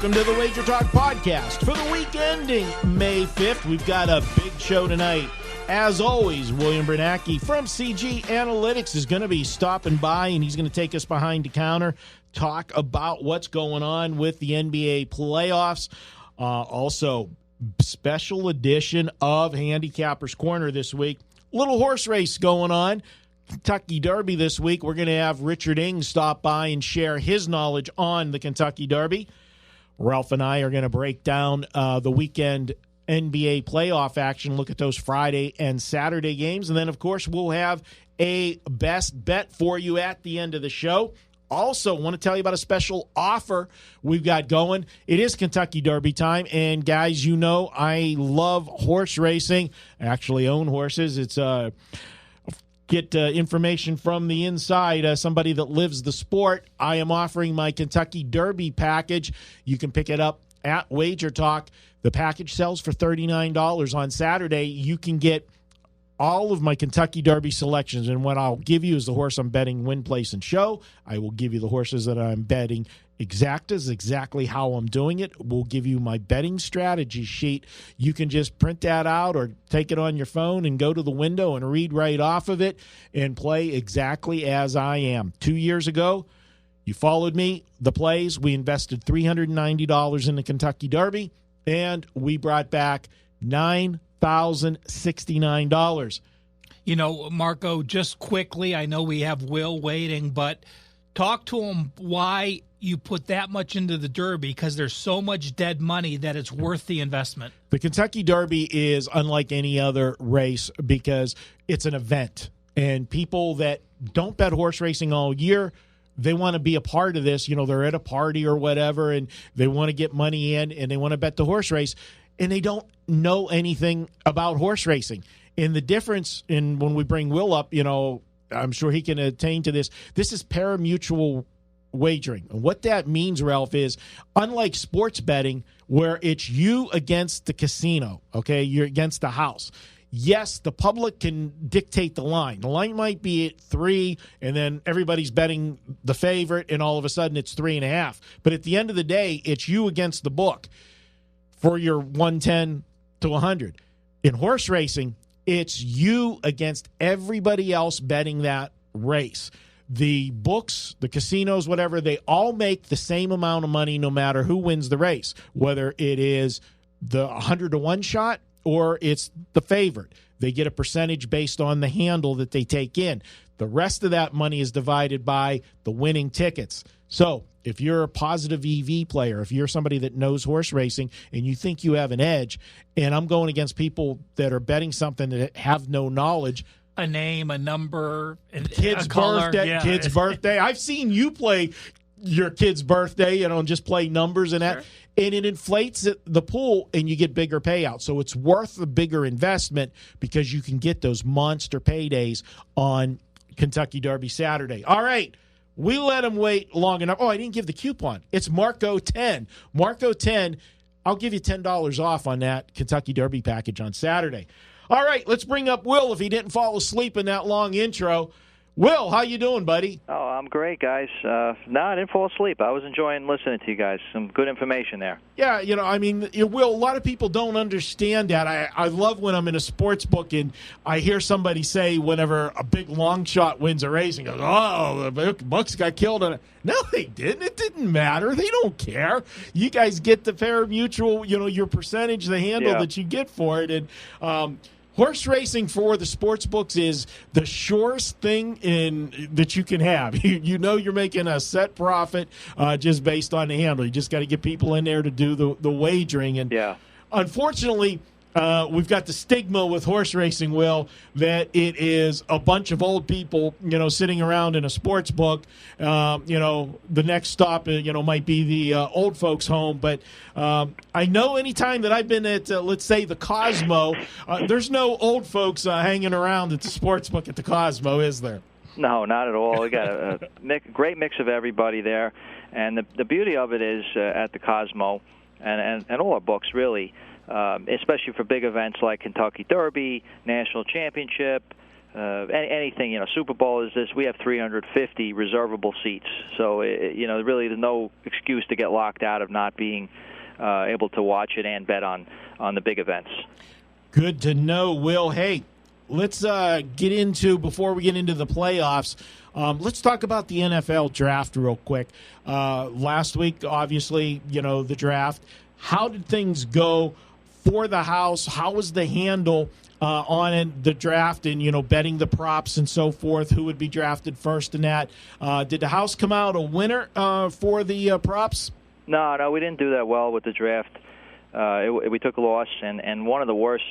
Welcome to the WagerTalk Podcast for the week ending May 5th. We've got a big show tonight. As always, William Bernanke from CG Analytics is going to be stopping by, and he's going to take us behind the counter, talk about what's going on with the NBA playoffs. Also, special edition of Handicapper's Corner this week. Little horse race going on. Kentucky Derby this week. We're going to have Richard Ing stop by and share his knowledge on the Kentucky Derby. Ralph and I are going to break down the weekend NBA playoff action, look at those Friday and Saturday games. And then, of course, we'll have a best bet for you at the end of the show. Also, want to tell you about a special offer we've got going. It is Kentucky Derby time. And, guys, you know I love horse racing. I actually own horses. It's get information from the inside, somebody that lives the sport. I am offering my Kentucky Derby package. You can pick it up at WagerTalk. The package sells for $39 on Saturday. You can get all of my Kentucky Derby selections, and what I'll give you is the horse I'm betting win, place, and show. I will give you the horses that I'm betting exactas, exactly how I'm doing it. We'll give you my betting strategy sheet. You can just print that out or take it on your phone and go to the window and read right off of it and play exactly as I am. 2 years ago, you followed me, the plays. We invested $390 in the Kentucky Derby, and we brought back $9,069. You know, Marco, just quickly, I know we have Will waiting, but talk to him why you put that much into the Derby, because there's so much dead money that it's worth the investment. The Kentucky Derby is unlike any other race because it's an event, and people that don't bet horse racing all year, they want to be a part of this. You know, they're at a party or whatever, and they want to get money in, and they want to bet the horse race, and they don't know anything about horse racing. And the difference in when we bring Will up, you know, I'm sure he can attain to this. This is pari-mutuel wagering. And what that means, Ralph, is unlike sports betting where it's you against the casino, okay, you're against the house. Yes, the public can dictate the line. The line might be at 3, and then everybody's betting the favorite, and all of a sudden it's 3.5. But at the end of the day, it's you against the book for your 110 to 100. In horse racing, it's you against everybody else betting that race. The books, the casinos, whatever, they all make the same amount of money no matter who wins the race, whether it is the 100 to 1 shot or it's the favorite. They get a percentage based on the handle that they take in. The rest of that money is divided by the winning tickets. So if you're a positive EV player, if you're somebody that knows horse racing and you think you have an edge, and I'm going against people that are betting something that have no knowledge, a name, a number, kid's a color. birthday, Yeah. kid's birthday. I've seen you play your kid's birthday, you know, and just play numbers and that. Sure. And it inflates the pool, and you get bigger payouts. So it's worth a bigger investment because you can get those monster paydays on Kentucky Derby Saturday. All right. We let him wait long enough. Oh, I didn't give the coupon. It's Marco 10. Marco 10. I'll give you $10 off on that Kentucky Derby package on Saturday. All right, let's bring up Will if he didn't fall asleep in that long intro. Will, how you doing, buddy? Oh, I'm great, guys. No, I didn't fall asleep. I was enjoying listening to you guys. Some good information there. Yeah, you know, I mean, Will, a lot of people don't understand that. I love when I'm in a sports book and I hear somebody say whenever a big long shot wins a race and goes, oh, the Bucks got killed on it. No, they didn't. It didn't matter. They don't care. You guys get the pari-mutuel, you know, your percentage, the handle that you get for it. And horse racing for the sports books is the surest thing that you can have. You know you're making a set profit just based on the handle. You just got to get people in there to do the wagering. And unfortunately, we've got the stigma with horse racing, Will, that it is a bunch of old people, you know, sitting around in a sports book. You know, the next stop, you know, might be the old folks' home. But I know anytime that I've been at, let's say, the Cosmo, there's no old folks hanging around at the sports book at the Cosmo, is there? No, not at all. We got a great mix of everybody there. And the beauty of it is at the Cosmo and all our books, really, especially for big events like Kentucky Derby, National Championship, anything, Super Bowl is this. We have 350 reservable seats, so really there's no excuse to get locked out of not being able to watch it and bet on the big events. Good to know, Will. Hey, let's get into, before we get into the playoffs, let's talk about the NFL draft real quick. Last week, obviously, the draft. How did things go for the house? How was the handle on it, the draft and, betting the props and so forth? Who would be drafted first in that? Did the house come out a winner for the props? No, we didn't do that well with the draft. We took a loss, and one of the worst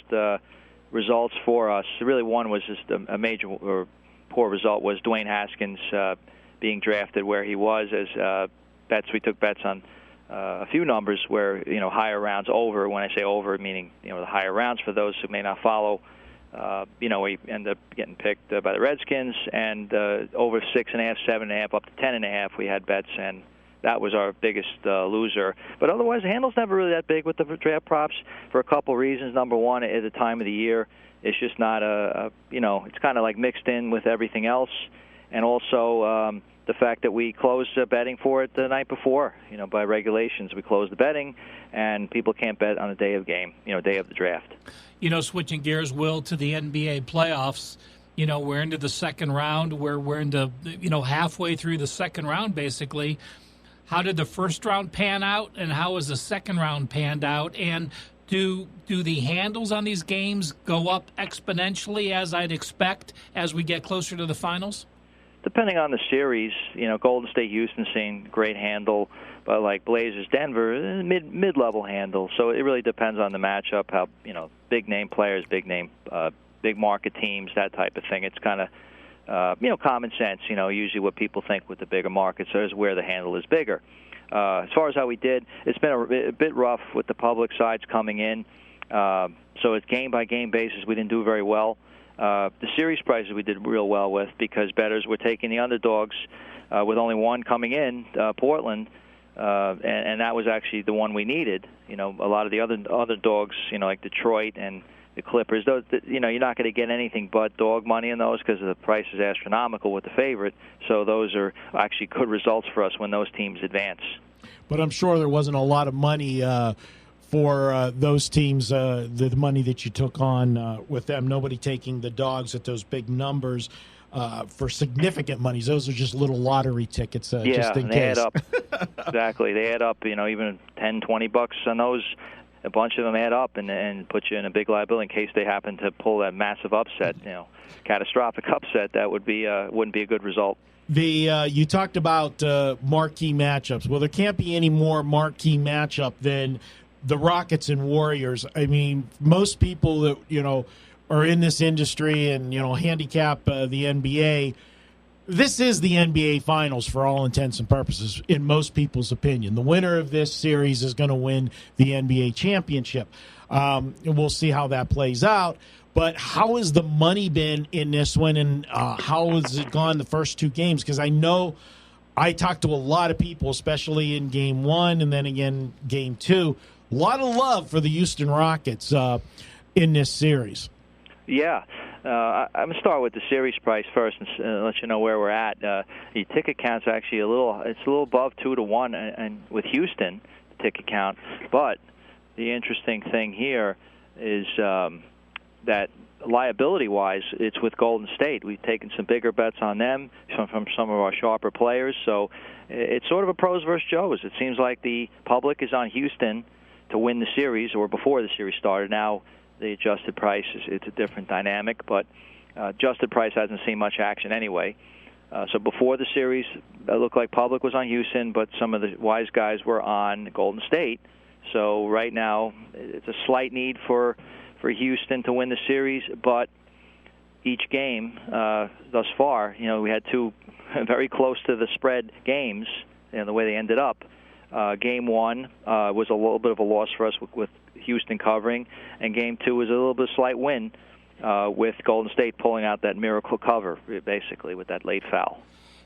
results for us, really one was just a major or poor result, was Dwayne Haskins being drafted where he was as bets. We took bets on a few numbers where, higher rounds over. When I say over, meaning, the higher rounds for those who may not follow, we end up getting picked by the Redskins, and over 6.5, 7.5, up to 10.5, we had bets, and that was our biggest loser. But otherwise, the handle's never really that big with the draft props for a couple reasons. Number one, at the time of the year, it's just not it's kind of like mixed in with everything else. And also the fact that we closed betting for it the night before. By regulations, we closed the betting, and people can't bet on the day of game, day of the draft. Switching gears, Will, to the NBA playoffs. We're into the second round. We're into, halfway through the second round, basically. How did the first round pan out, and how has the second round panned out? And do the handles on these games go up exponentially, as I'd expect, as we get closer to the finals? Depending on the series, Golden State, Houston seeing great handle, but like Blazers, Denver, mid-level handle. So it really depends on the matchup, how big name players, big market teams, that type of thing. It's kind of common sense, usually what people think with the bigger markets is where the handle is bigger. As far as how we did, it's been a bit rough with the public sides coming in. So it's game-by-game basis. We didn't do very well. The series prices we did real well with because bettors were taking the underdogs with only one coming in, Portland, and that was actually the one we needed. A lot of the other underdogs, like Detroit and the Clippers, those, you're not going to get anything but dog money in those because the price is astronomical with the favorite. So those are actually good results for us when those teams advance. But I'm sure there wasn't a lot of money for those teams, the money that you took on with them. Nobody taking the dogs at those big numbers for significant monies. Those are just little lottery tickets just in case. They add up. Exactly. They add up, even $10, $20 on those. A bunch of them add up and put you in a big liability in case they happen to pull that massive upset, catastrophic upset. That would be wouldn't be a good result. You talked about marquee matchups. Well, there can't be any more marquee matchup than the Rockets and Warriors. I mean, most people that are in this industry and handicap the NBA. This is the NBA Finals for all intents and purposes, in most people's opinion. The winner of this series is going to win the NBA championship. And we'll see how that plays out. But how has the money been in this one, and how has it gone the first two games? Because I know I talked to a lot of people, especially in Game 1 and then again Game 2. A lot of love for the Houston Rockets in this series. Yeah. I'm going to start with the series price first and let you know where we're at. The ticket count's actually a little above 2-1 and with Houston, the ticket count. But the interesting thing here is that liability-wise, it's with Golden State. We've taken some bigger bets on them from some of our sharper players. So it's sort of a pros versus Joes. It seems like the public is on Houston to win the series, or before the series started. Now the adjusted price, it's a different dynamic, but adjusted price hasn't seen much action anyway. So before the series, it looked like public was on Houston, but some of the wise guys were on Golden State. So right now, it's a slight need for Houston to win the series, but each game thus far, we had two very close to the spread games, the way they ended up. Game 1 was a little bit of a loss for us with Houston covering, and Game 2 was a little bit of a slight win with Golden State pulling out that miracle cover, basically, with that late foul.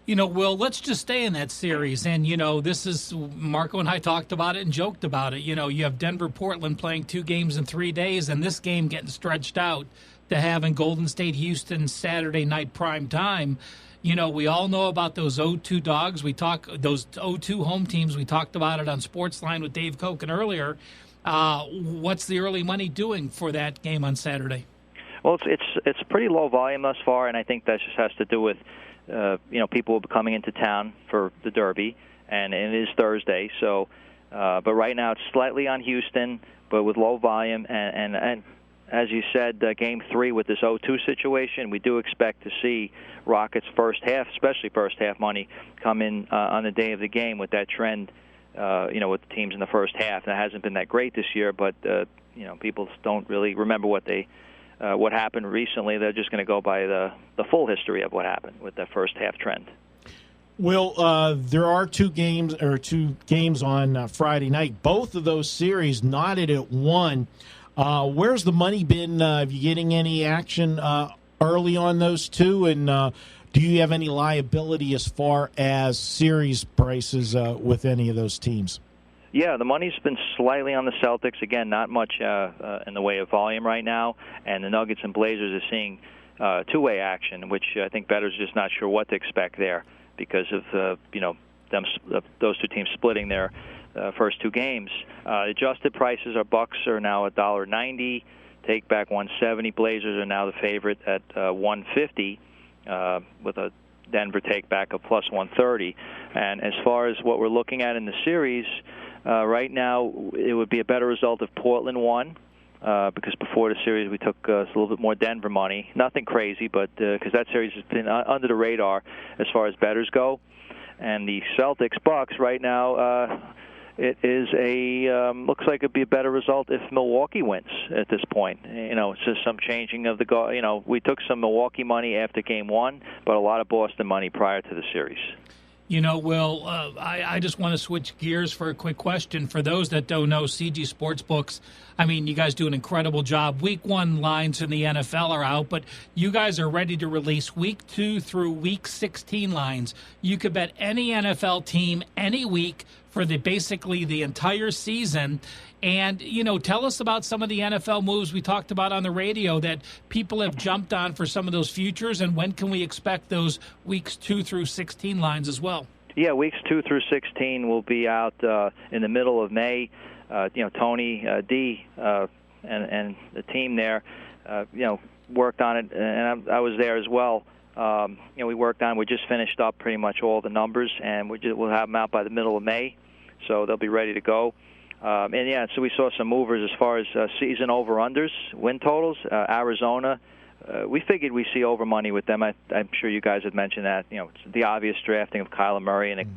Will, let's just stay in that series. And, this is, Marco and I talked about it and joked about it. You have Denver-Portland playing 2 games in 3 days, and this game getting stretched out to have in Golden State, Houston, Saturday night prime time. You know, we all know about those 0-2 dogs. Those 0-2 home teams. We talked about it on Sportsline with Dave Cokin earlier. What's the early money doing for that game on Saturday? Well, it's pretty low volume thus far, and I think that just has to do with people coming into town for the Derby, and it is Thursday. So, but right now it's slightly on Houston, but with low volume, and as you said, Game 3 with this 0-2 situation, we do expect to see Rockets first half, especially first half money, come in on the day of the game with that trend. With the teams in the first half. That hasn't been that great this year, but people don't really remember what happened recently. They're just going to go by the full history of what happened with that first half trend. Well, there are two games on Friday night. Both of those series knotted at 1. Where's the money been? Have you getting any action early on those two? And do you have any liability as far as series prices with any of those teams? Yeah, the money's been slightly on the Celtics. Again, not much in the way of volume right now. And the Nuggets and Blazers are seeing two-way action, which I think bettors are just not sure what to expect there because of those two teams splitting their first two games. Adjusted prices, our Bucks are now $1.90. Take back 170. Blazers are now the favorite at 150 with a Denver take back of plus 130. And as far as what we're looking at in the series, right now it would be a better result if Portland won. Because before the series we took a little bit more Denver money. Nothing crazy, but because that series has been under the radar as far as bettors go. And the Celtics-Bucks right now, it is looks like it'd be a better result if Milwaukee wins at this point. It's just some changing of the we took some Milwaukee money after Game 1, but a lot of Boston money prior to the series. Will, I just want to switch gears for a quick question. For those that don't know, CG Sportsbooks, you guys do an incredible job. Week 1 lines in the NFL are out, but you guys are ready to release Week 2 through Week 16 lines. You could bet any NFL team any week for basically the entire season. And, tell us about some of the NFL moves we talked about on the radio that people have jumped on for some of those futures, and when can we expect those Weeks 2 through 16 lines as well? Yeah, Weeks 2 through 16 will be out in the middle of May. Tony D and the team there, worked on it, and I was there as well. We worked on. We just finished up pretty much all the numbers, and we'll have them out by the middle of May, so they'll be ready to go. So we saw some movers as far as season over-unders, win totals. Arizona, we figured we see over money with them. I'm sure you guys had mentioned that. It's the obvious drafting of Kyler Murray, and it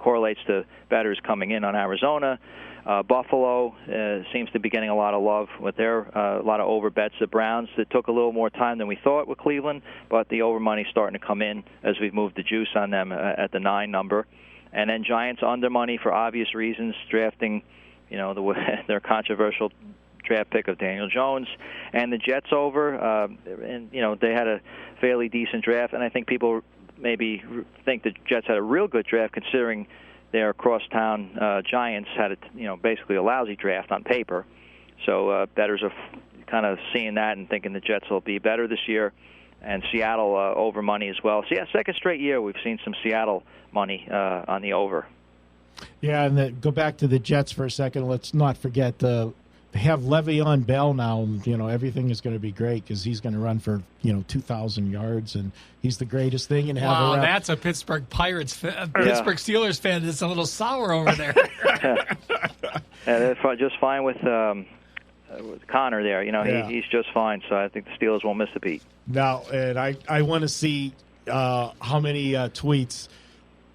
correlates to bettors coming in on Arizona. Buffalo seems to be getting a lot of love with their a lot of over bets. The Browns, it took a little more time than we thought with Cleveland, but the over money's starting to come in as we've moved the juice on them at the 9 number. And then Giants under money for obvious reasons, drafting, their controversial draft pick of Daniel Jones, and the Jets over. And they had a fairly decent draft, and I think people maybe think the Jets had a real good draft considering their crosstown Giants had basically a lousy draft on paper. So bettors are kind of seeing that and thinking the Jets will be better this year. And Seattle over money as well. So, second straight year we've seen some Seattle money on the over. Yeah, and go back to the Jets for a second. Let's not forget they have Le'Veon Bell now. Everything is going to be great because he's going to run for 2,000 yards, and he's the greatest thing. And wow, that's a Pittsburgh Pirates, Pittsburgh Steelers fan that's a little sour over there. And they're just fine with Connor there. He's just fine. So I think the Steelers won't miss a beat. Now, and I want to see how many tweets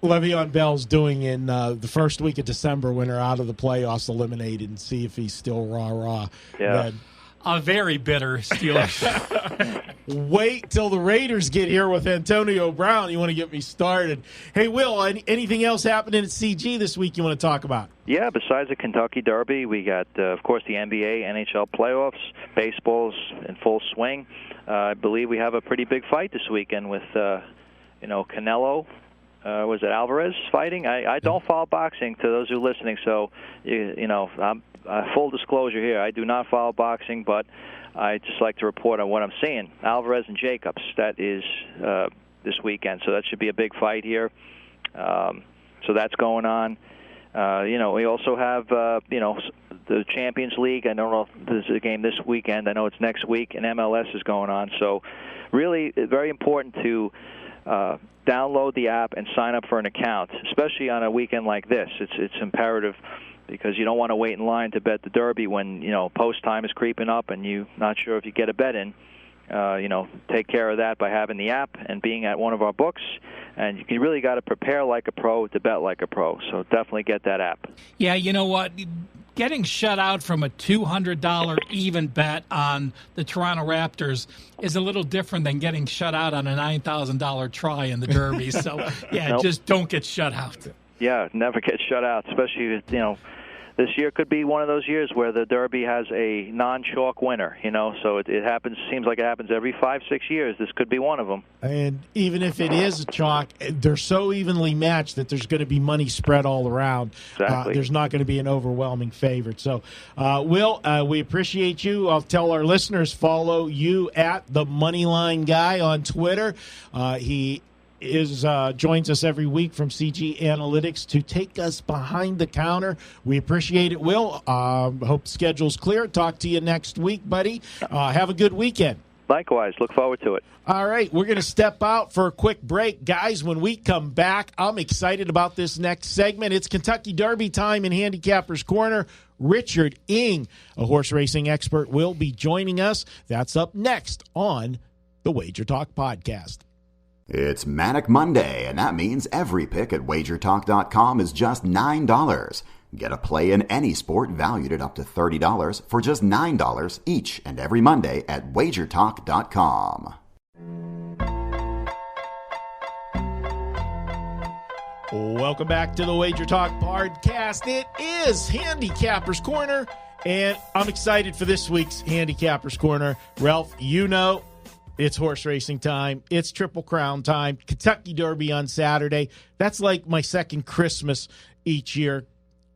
Le'Veon Bell's doing in the first week of December when they're out of the playoffs, eliminated, and see if he's still rah-rah. Yeah. A very bitter Steelers. Wait till the Raiders get here with Antonio Brown. You want to get me started. Hey, Will, anything else happening at CG this week you want to talk about? Yeah, besides the Kentucky Derby, we got, of course, the NBA, NHL playoffs, baseball's in full swing. I believe we have a pretty big fight this weekend with, Canelo. Was it Alvarez fighting? I don't follow boxing, to those who are listening, so, full disclosure here, I do not follow boxing, but I just like to report on what I'm seeing. Alvarez and Jacobs, that is this weekend, so that should be a big fight here. So that's going on. We also have, the Champions League. I don't know if there's a game this weekend. I know it's next week, and MLS is going on. So really very important to download the app and sign up for an account, especially on a weekend like this. It's imperative because you don't want to wait in line to bet the Derby when, post time is creeping up and you're not sure if you get a bet in. Take care of that by having the app and being at one of our books. And you really got to prepare like a pro to bet like a pro. So definitely get that app. Yeah, you know what? Getting shut out from a $200 even bet on the Toronto Raptors is a little different than getting shut out on a $9,000 try in the Derby. So, Nope. Just don't get shut out. Yeah, never get shut out, especially, this year could be one of those years where the Derby has a non-chalk winner, so it happens, seems like it happens every 5-6 years. This could be one of them. And even if it is a chalk, they're so evenly matched that there's going to be money spread all around. Exactly. There's not going to be an overwhelming favorite. So, Will, we appreciate you. I'll tell our listeners, follow you at the Moneyline Guy on Twitter. He joins us every week from CG Analytics to take us behind the counter. We appreciate it, Will. Hope schedule's clear. Talk to you next week, buddy. Have a good weekend. Likewise. Look forward to it. All right, we're going to step out for a quick break. Guys, when we come back, I'm excited about this next segment. It's Kentucky Derby time in Handicapper's Corner. Richard Ing, a horse racing expert, will be joining us. That's up next on the WagerTalk Podcast. It's Manic Monday, and that means every pick at WagerTalk.com is just $9. Get a play in any sport valued at up to $30 for just $9 each and every Monday at WagerTalk.com. Welcome back to the WagerTalk Podcast. It is Handicapper's Corner, and I'm excited for this week's Handicapper's Corner. Ralph, it's horse racing time. It's Triple Crown time. Kentucky Derby on Saturday. That's like my second Christmas each year.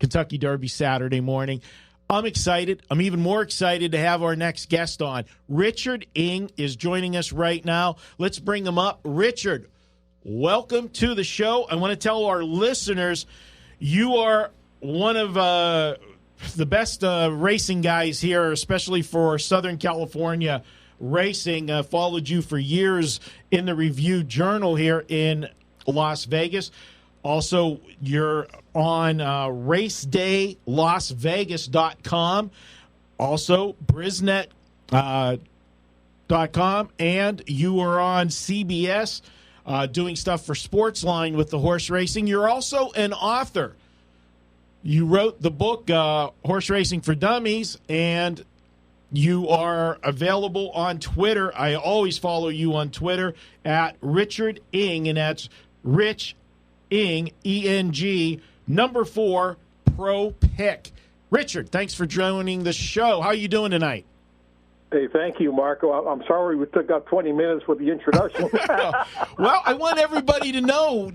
Kentucky Derby Saturday morning. I'm excited. I'm even more excited to have our next guest on. Richard Ing is joining us right now. Let's bring him up. Richard, welcome to the show. I want to tell our listeners you are one of the best racing guys here, especially for Southern California racing. Followed you for years in the Review Journal here in Las Vegas. Also, you're on racedaylasvegas.com. Also, Brisnet.com. And you are on CBS doing stuff for Sportsline with the horse racing. You're also an author. You wrote the book, Horse Racing for Dummies, and you are available on Twitter. I always follow you on Twitter at Richard Ing, and that's Rich Ing, E-N-G, 4 Pro Pick. Richard, thanks for joining the show. How are you doing tonight? Hey, thank you, Marco. I'm sorry we took up 20 minutes with the introduction. Well, I want everybody to know,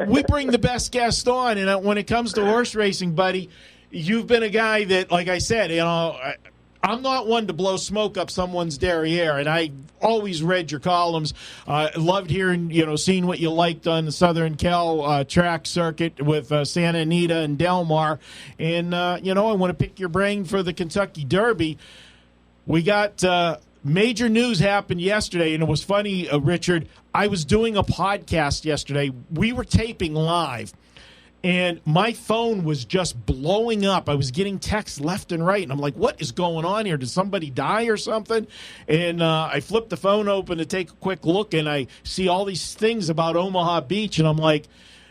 we bring the best guest on, and when it comes to horse racing, buddy, you've been a guy that, like I said, I'm not one to blow smoke up someone's derriere, and I always read your columns. Loved hearing, seeing what you liked on the Southern Cal track circuit with Santa Anita and Del Mar. And, I want to pick your brain for the Kentucky Derby. We got major news happened yesterday, and it was funny, Richard. I was doing a podcast yesterday. We were taping live. And my phone was just blowing up. I was getting texts left and right. And I'm like, what is going on here? Did somebody die or something? And I flipped the phone open to take a quick look, and I see all these things about Omaha Beach. And I'm like,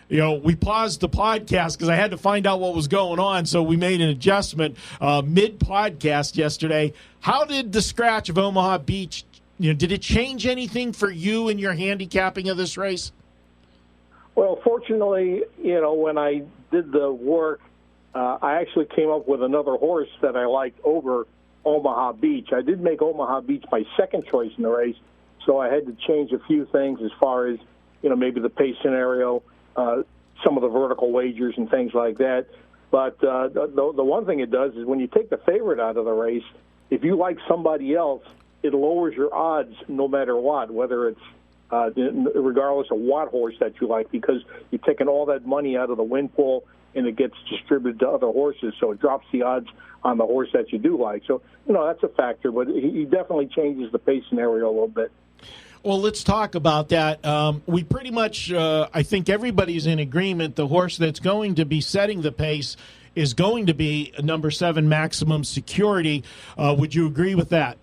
we paused the podcast because I had to find out what was going on. So we made an adjustment mid-podcast yesterday. How did the scratch of Omaha Beach, did it change anything for you in your handicapping of this race? Well, fortunately, when I did the work, I actually came up with another horse that I liked over Omaha Beach. I did make Omaha Beach my second choice in the race, so I had to change a few things as far as, maybe the pace scenario, some of the vertical wagers and things like that. But the one thing it does is when you take the favorite out of the race, if you like somebody else, it lowers your odds no matter what, whether it's regardless of what horse that you like, because you're taking all that money out of the win pool and it gets distributed to other horses, so it drops the odds on the horse that you do like. So, that's a factor, but he definitely changes the pace scenario a little bit. Well, let's talk about that. We pretty much, I think everybody's in agreement, the horse that's going to be setting the pace is going to be number 7, Maximum Security. Would you agree with that?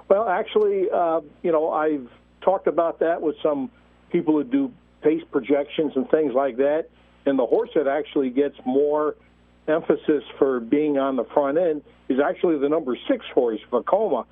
Well, actually, I've talked about that with some people who do pace projections and things like that, and the horse that actually gets more emphasis for being on the front end is actually the number 6 horse, Vacoma.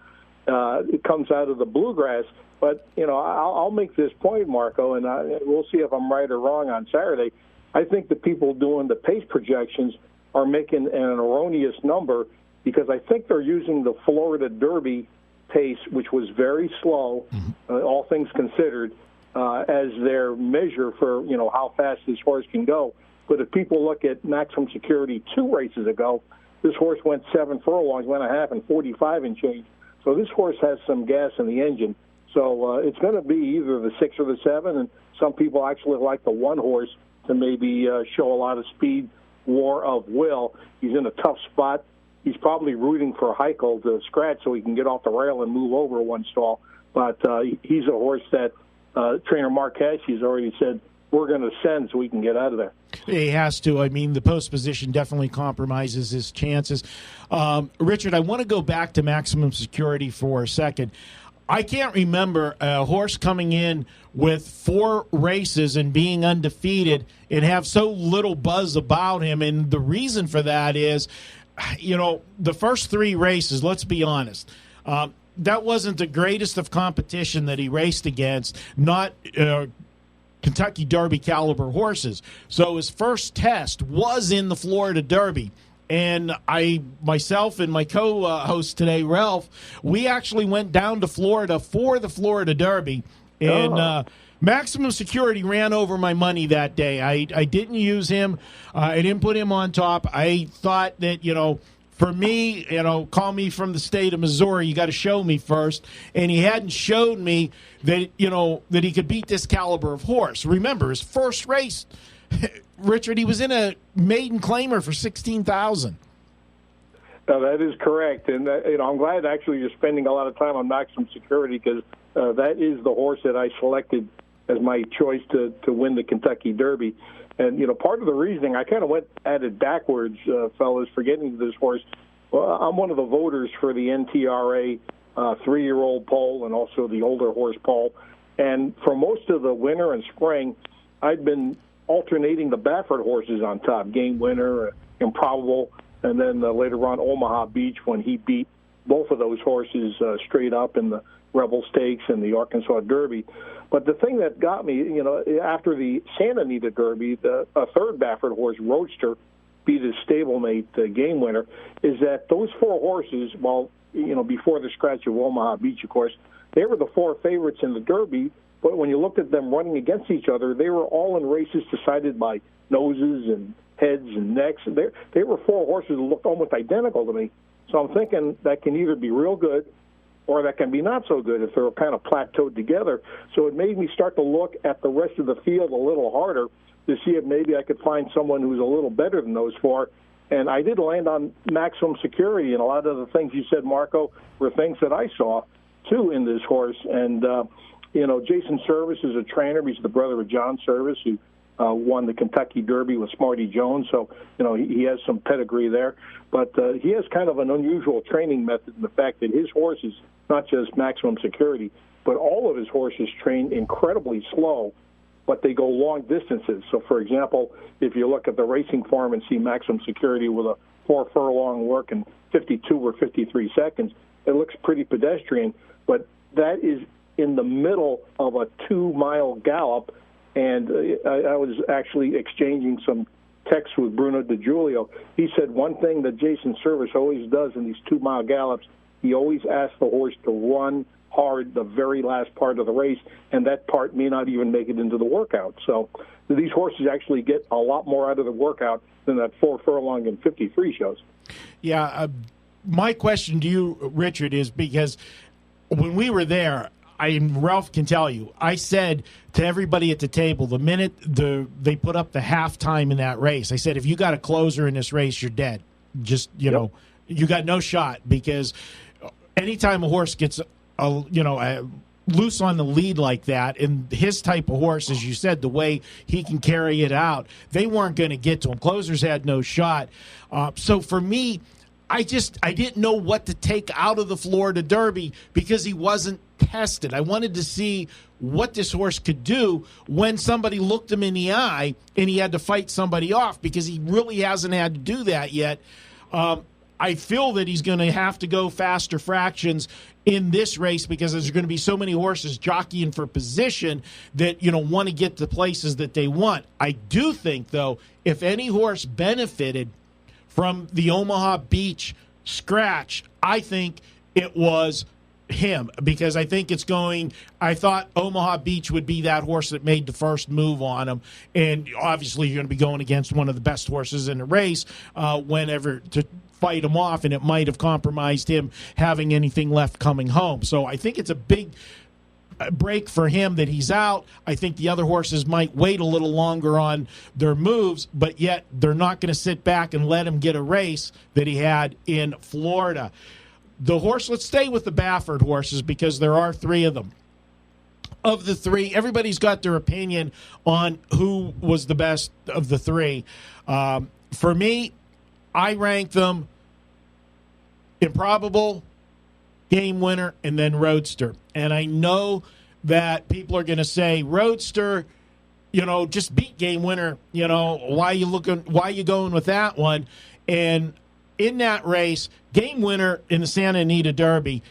It comes out of the Bluegrass. But, I'll make this point, Marco, and we'll see if I'm right or wrong on Saturday. I think the people doing the pace projections are making an erroneous number because I think they're using the Florida Derby pace, which was very slow, all things considered, as their measure for, how fast this horse can go. But if people look at Maximum Security 2 races ago, this horse went 7 furlongs, went a half, and 45 and change. So this horse has some gas in the engine. So it's going to be either the 6 or the 7, and some people actually like the 1 horse to maybe show a lot of speed, War of Will. He's in a tough spot. He's probably rooting for Heichel to scratch so he can get off the rail and move over 1 stall. But he's a horse that trainer Mark Cashy has already said, we're going to send so we can get out of there. He has to. I mean, the post position definitely compromises his chances. Richard, I want to go back to Maximum Security for a second. I can't remember a horse coming in with 4 races and being undefeated and have so little buzz about him. And the reason for that is, the first 3 races, let's be honest, that wasn't the greatest of competition that he raced against, not Kentucky Derby caliber horses. So his first test was in the Florida Derby. And myself and my co-host today, Ralph, we actually went down to Florida for the Florida Derby. And Maximum Security ran over my money that day. I didn't use him. I didn't put him on top. I thought that, for me, call me from the state of Missouri, you got to show me first. And he hadn't showed me that, that he could beat this caliber of horse. Remember, his first race, Richard, he was in a maiden claimer for $16,000. That is correct. And, I'm glad actually you're spending a lot of time on Maximum Security because that is the horse that I selected as my choice to win the Kentucky Derby. And, part of the reasoning, I kind of went at it backwards, fellas, for getting to this horse. Well, I'm one of the voters for the NTRA 3-year-old poll and also the older horse poll. And for most of the winter and spring, I'd been alternating the Baffert horses on top, Game Winner, Improbable, and then later on Omaha Beach when he beat both of those horses straight up in the Rebel Stakes and the Arkansas Derby. But the thing that got me, after the Santa Anita Derby, a third Baffert horse, Roadster, beat his stablemate, Game Winner, is that those 4 horses, before the scratch of Omaha Beach, of course, they were the 4 favorites in the Derby, but when you looked at them running against each other, they were all in races decided by noses and heads and necks. They were 4 horses that looked almost identical to me. So I'm thinking that can either be real good or that can be not so good if they're kind of plateaued together. So it made me start to look at the rest of the field a little harder to see if maybe I could find someone who's a little better than those 4. And I did land on Maximum Security, and a lot of the things you said, Marco, were things that I saw, too, in this horse. And, Jason Service is a trainer. He's the brother of John Service, who won the Kentucky Derby with Smarty Jones. So, he has some pedigree there. But he has kind of an unusual training method in the fact that his horses, not just Maximum Security, but all of his horses train incredibly slow, but they go long distances. So, for example, if you look at the racing form and see Maximum Security with a 4 furlong work in 52 or 53 seconds, it looks pretty pedestrian, but that is in the middle of a 2-mile gallop. And I was actually exchanging some texts with Bruno DiGiulio. He said one thing that Jason Service always does in these 2-mile gallops, he always asks the horse to run hard the very last part of the race, and that part may not even make it into the workout. So these horses actually get a lot more out of the workout than that 4 furlong and 53 shows. Yeah, my question to you, Richard, is because when we were there, Ralph can tell you, I said to everybody at the table, the minute they put up the halftime in that race, I said, if you got a closer in this race, you're dead. Just, you know, you got no shot, because anytime a horse gets, loose on the lead like that, and his type of horse, as you said, the way he can carry it out, they weren't going to get to him. Closers had no shot. So for me, I didn't know what to take out of the Florida Derby because he wasn't tested. I wanted to see what this horse could do when somebody looked him in the eye and he had to fight somebody off, because he really hasn't had to do that yet. I feel that he's going to have to go faster fractions in this race, because there's going to be so many horses jockeying for position that, want to get to places that they want. I do think, though, if any horse benefited from the Omaha Beach scratch, I think it was him, because I think I thought Omaha Beach would be that horse that made the first move on him. And obviously you're going to be going against one of the best horses in the race whenever to fight him off, and it might have compromised him having anything left coming home. So I think it's a big break for him that he's out. I think the other horses might wait a little longer on their moves, but yet they're not going to sit back and let him get a race that he had in Florida. The horse, let's stay with the Baffert horses, because there are 3 of them. Of the 3, everybody's got their opinion on who was the best of the 3. For me, I rank them Improbable, Game Winner, and then Roadster. And I know that people are going to say, Roadster, just beat Game Winner. Why are you going with that one? And in that race, Game Winner in the Santa Anita Derby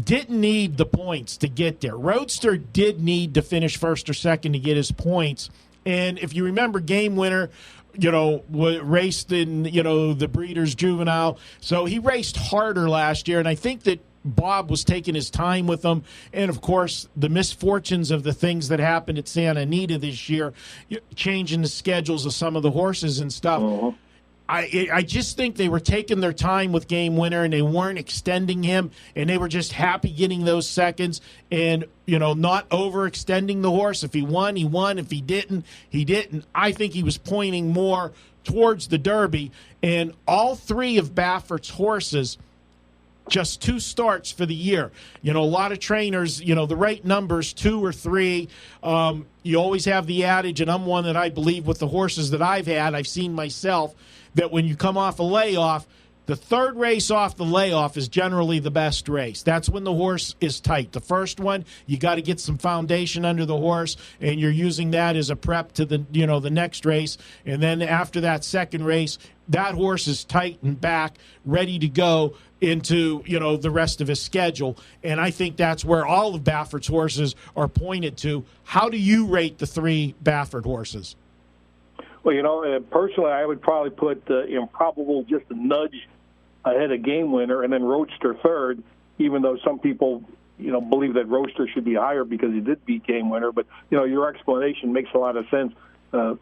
didn't need the points to get there. Roadster did need to finish first or second to get his points. And if you remember, Game Winner, raced in, the Breeders' Juvenile. So he raced harder last year, and I think that Bob was taking his time with him. And, of course, the misfortunes of the things that happened at Santa Anita this year, changing the schedules of some of the horses and stuff. Uh-huh. I just think they were taking their time with Game Winner, and they weren't extending him, and they were just happy getting those seconds and, not overextending the horse. If he won, he won. If he didn't, he didn't. I think he was pointing more towards the Derby, and all 3 of Baffert's horses, just 2 starts for the year. A lot of trainers, the right numbers, 2 or 3. You always have the adage, and I'm one that I believe with the horses that I've seen myself, that when you come off a layoff, the 3rd race off the layoff is generally the best race. That's when the horse is tight. The first one, you got to get some foundation under the horse, and you're using that as a prep to the the next race. And then after that second race, that horse is tight and back, ready to go into the rest of his schedule. And I think that's where all of Baffert's horses are pointed to. How do you rate the 3 Baffert horses? Well, personally, I would probably put Improbable just a nudge ahead of Game Winner, and then Roadster 3rd, even though some people, believe that Roadster should be higher because he did beat Game Winner. But, your explanation makes a lot of sense.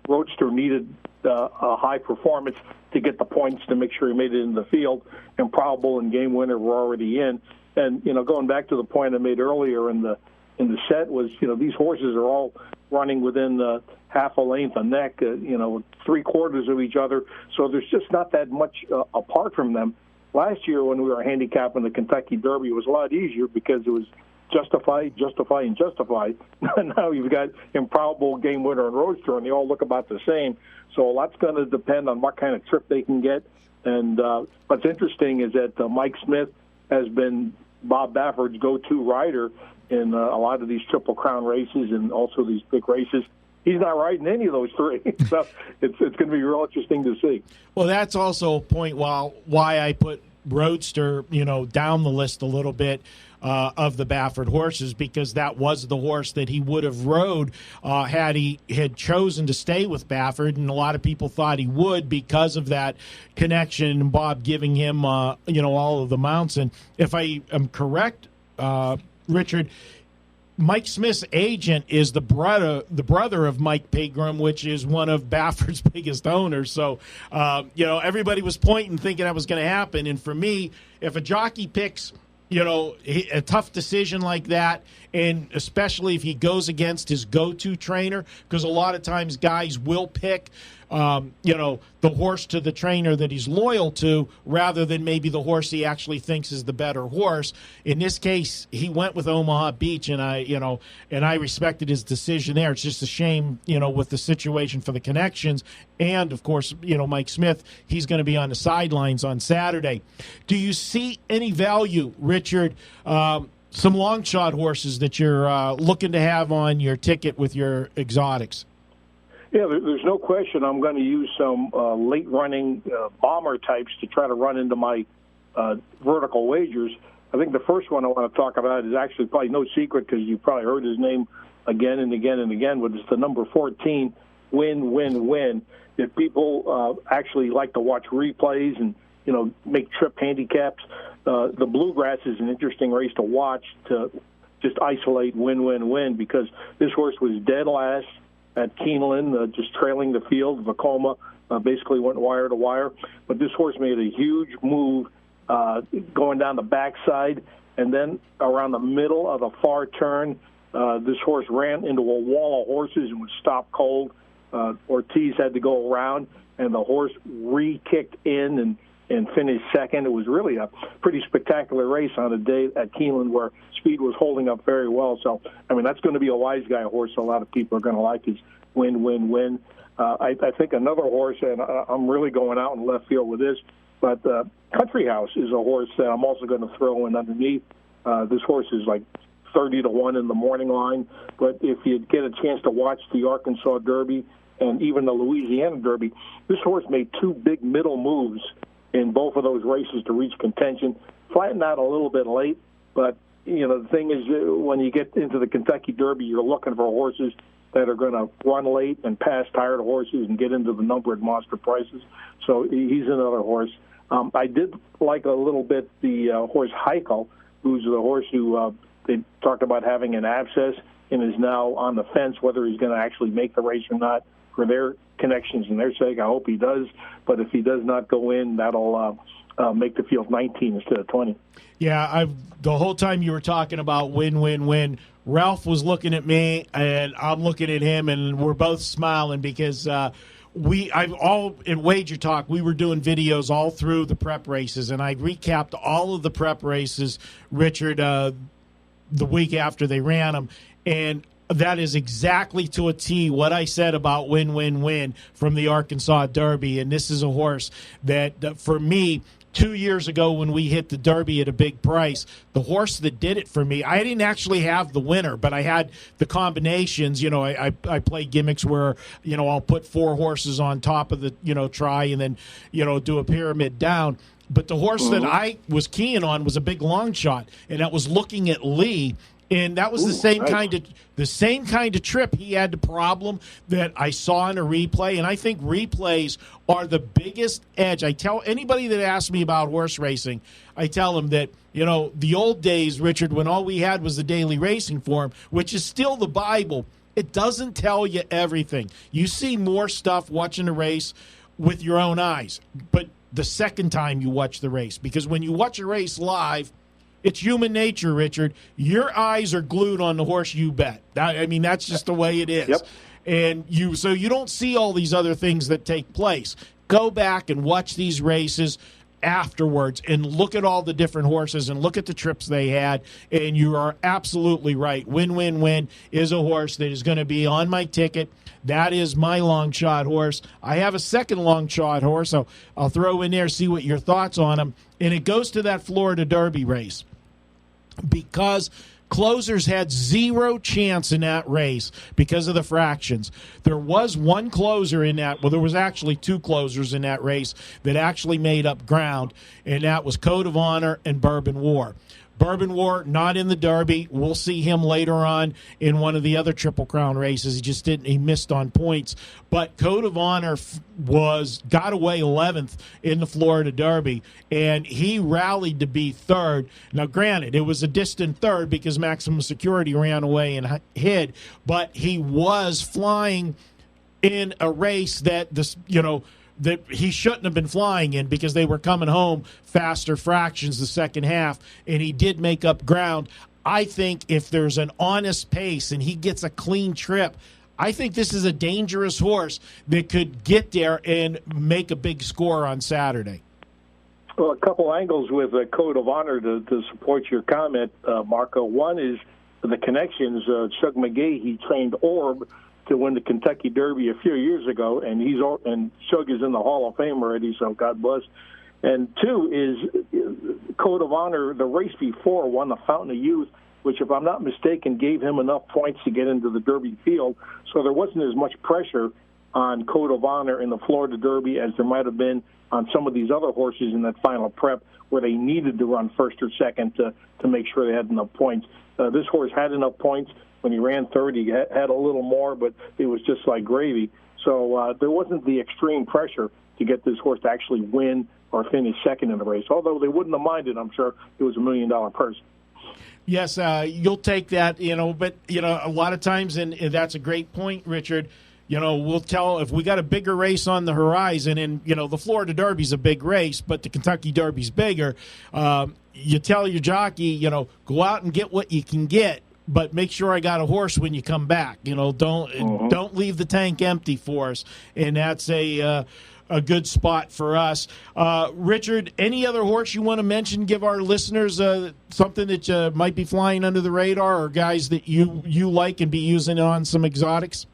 Roadster needed a high performance to get the points to make sure he made it in the field. Improbable and Game Winner were already in. And, going back to the point I made earlier in the set was, these horses are all running within half a length, a neck, 3/4 of each other. So there's just not that much apart from them. Last year when we were handicapping the Kentucky Derby, it was a lot easier because it was justify. Now you've got Improbable, Game Winner, and Roadster, and they all look about the same. So a lot's going to depend on what kind of trip they can get. And what's interesting is that Mike Smith has been Bob Baffert's go-to rider in a lot of these Triple Crown races and also these big races. He's not riding any of those 3. So it's going to be real interesting to see. Well, that's also a point why I put Roadster, down the list a little bit of the Baffert horses, because that was the horse that he would have rode had he had chosen to stay with Baffert, and a lot of people thought he would because of that connection and Bob giving him, all of the mounts. And if I am correct, Richard, Mike Smith's agent is the brother of Mike Pegram, which is one of Bafferd's biggest owners. So, everybody was pointing, thinking that was going to happen. And for me, if a jockey picks, a tough decision like that, and especially if he goes against his go-to trainer, because a lot of times guys will pick, the horse to the trainer that he's loyal to rather than maybe the horse he actually thinks is the better horse. In this case, he went with Omaha Beach, and I respected his decision there. It's just a shame, with the situation for the connections. And, of course, Mike Smith, he's going to be on the sidelines on Saturday. Do you see any value, Richard, some long shot horses that you're looking to have on your ticket with your exotics? Yeah, there's no question I'm going to use some late-running bomber types to try to run into my vertical wagers. I think the first one I want to talk about is actually probably no secret because you've probably heard his name again and again and again, but it's the number 14, Win. If people actually like to watch replays and, make trip handicaps, the Bluegrass is an interesting race to watch to just isolate Win, because this horse was dead last at Keeneland, just trailing the field. Vacoma basically went wire to wire. But this horse made a huge move going down the backside, and then around the middle of the far turn, this horse ran into a wall of horses and was stopped cold. Ortiz had to go around, and the horse re-kicked in and finished second. It was really a pretty spectacular race on a day at Keeneland where speed was holding up very well. So, that's going to be a wise guy horse a lot of people are going to like is Win. I think another horse, and I'm really going out in left field with this, but Country House is a horse that I'm also going to throw in underneath. This horse is like 30-1 in the morning line, but if you get a chance to watch the Arkansas Derby and even the Louisiana Derby, this horse made two big middle moves in both of those races to reach contention. Flattened out a little bit late, but, the thing is, when you get into the Kentucky Derby, you're looking for horses that are going to run late and pass tired horses and get into the number at monster prices. So he's another horse. I did like a little bit the horse Heikel, who's the horse who they talked about having an abscess and is now on the fence whether he's going to actually make the race or not. For their connections and their sake, I hope he does. But if he does not go in, that'll make the field 19 instead of 20. Yeah, the whole time you were talking about win, Ralph was looking at me, and I'm looking at him, and we're both smiling because in Wager Talk, we were doing videos all through the prep races, and I recapped all of the prep races, Richard, the week after they ran them, and that is exactly to a T what I said about win from the Arkansas Derby. And this is a horse that, for me, 2 years ago when we hit the Derby at a big price, the horse that did it for me, I didn't actually have the winner, but I had the combinations. I play gimmicks where, I'll put four horses on top of the, try and then, do a pyramid down. But the horse that I was keying on was a big long shot, and that was Looking at Lee. And that was the same kind of trip. He had the problem that I saw in a replay, and I think replays are the biggest edge. I tell anybody that asks me about horse racing, I tell them that, the old days, Richard, when all we had was the daily racing form, which is still the Bible, it doesn't tell you everything. You see more stuff watching a race with your own eyes, but the second time you watch the race, because when you watch a race live, it's human nature, Richard. Your eyes are glued on the horse you bet. That's just the way it is. Yep. And so you don't see all these other things that take place. Go back and watch these races afterwards and look at all the different horses and look at the trips they had, and you are absolutely right. Win is a horse that is going to be on my ticket. That is my long shot horse. I have a second long shot horse, so I'll throw in there, see what your thoughts on him. And it goes to that Florida Derby race, because closers had zero chance in that race because of the fractions. There was one closer in that. Well, there was actually two closers in that race that actually made up ground, and that was Code of Honor and Bourbon War. Bourbon War, not in the Derby. We'll see him later on in one of the other Triple Crown races. He missed on points. But Code of Honor got away 11th in the Florida Derby, and he rallied to be third. Now, granted, it was a distant third because Maximum Security ran away and hid, but he was flying in a race that that he shouldn't have been flying in because they were coming home faster fractions the second half, and he did make up ground. I think if there's an honest pace and he gets a clean trip, I think this is a dangerous horse that could get there and make a big score on Saturday. Well, a couple angles with a Code of Honor to support your comment, Marco. One is the connections. Chuck McGee, he trained Orb to win the Kentucky Derby a few years ago, and Shug is in the Hall of Fame already, so God bless. And two is Code of Honor, the race before, won the Fountain of Youth, which, if I'm not mistaken, gave him enough points to get into the Derby field, so there wasn't as much pressure on Code of Honor in the Florida Derby as there might have been on some of these other horses in that final prep where they needed to run first or second to make sure they had enough points. This horse had enough points. When he ran third, he had a little more, but it was just like gravy. So there wasn't the extreme pressure to get this horse to actually win or finish second in the race, although they wouldn't have minded, I'm sure. It was $1 million purse. Yes, you'll take that, but, a lot of times, and that's a great point, Richard, we'll tell if we got a bigger race on the horizon, and, the Florida Derby's a big race, but the Kentucky Derby's bigger. You tell your jockey, go out and get what you can get, but make sure I got a horse when you come back. Don't leave the tank empty for us, and that's a good spot for us. Richard, any other horse you want to mention? Give our listeners something that might be flying under the radar, or guys that you like and be using on some exotics.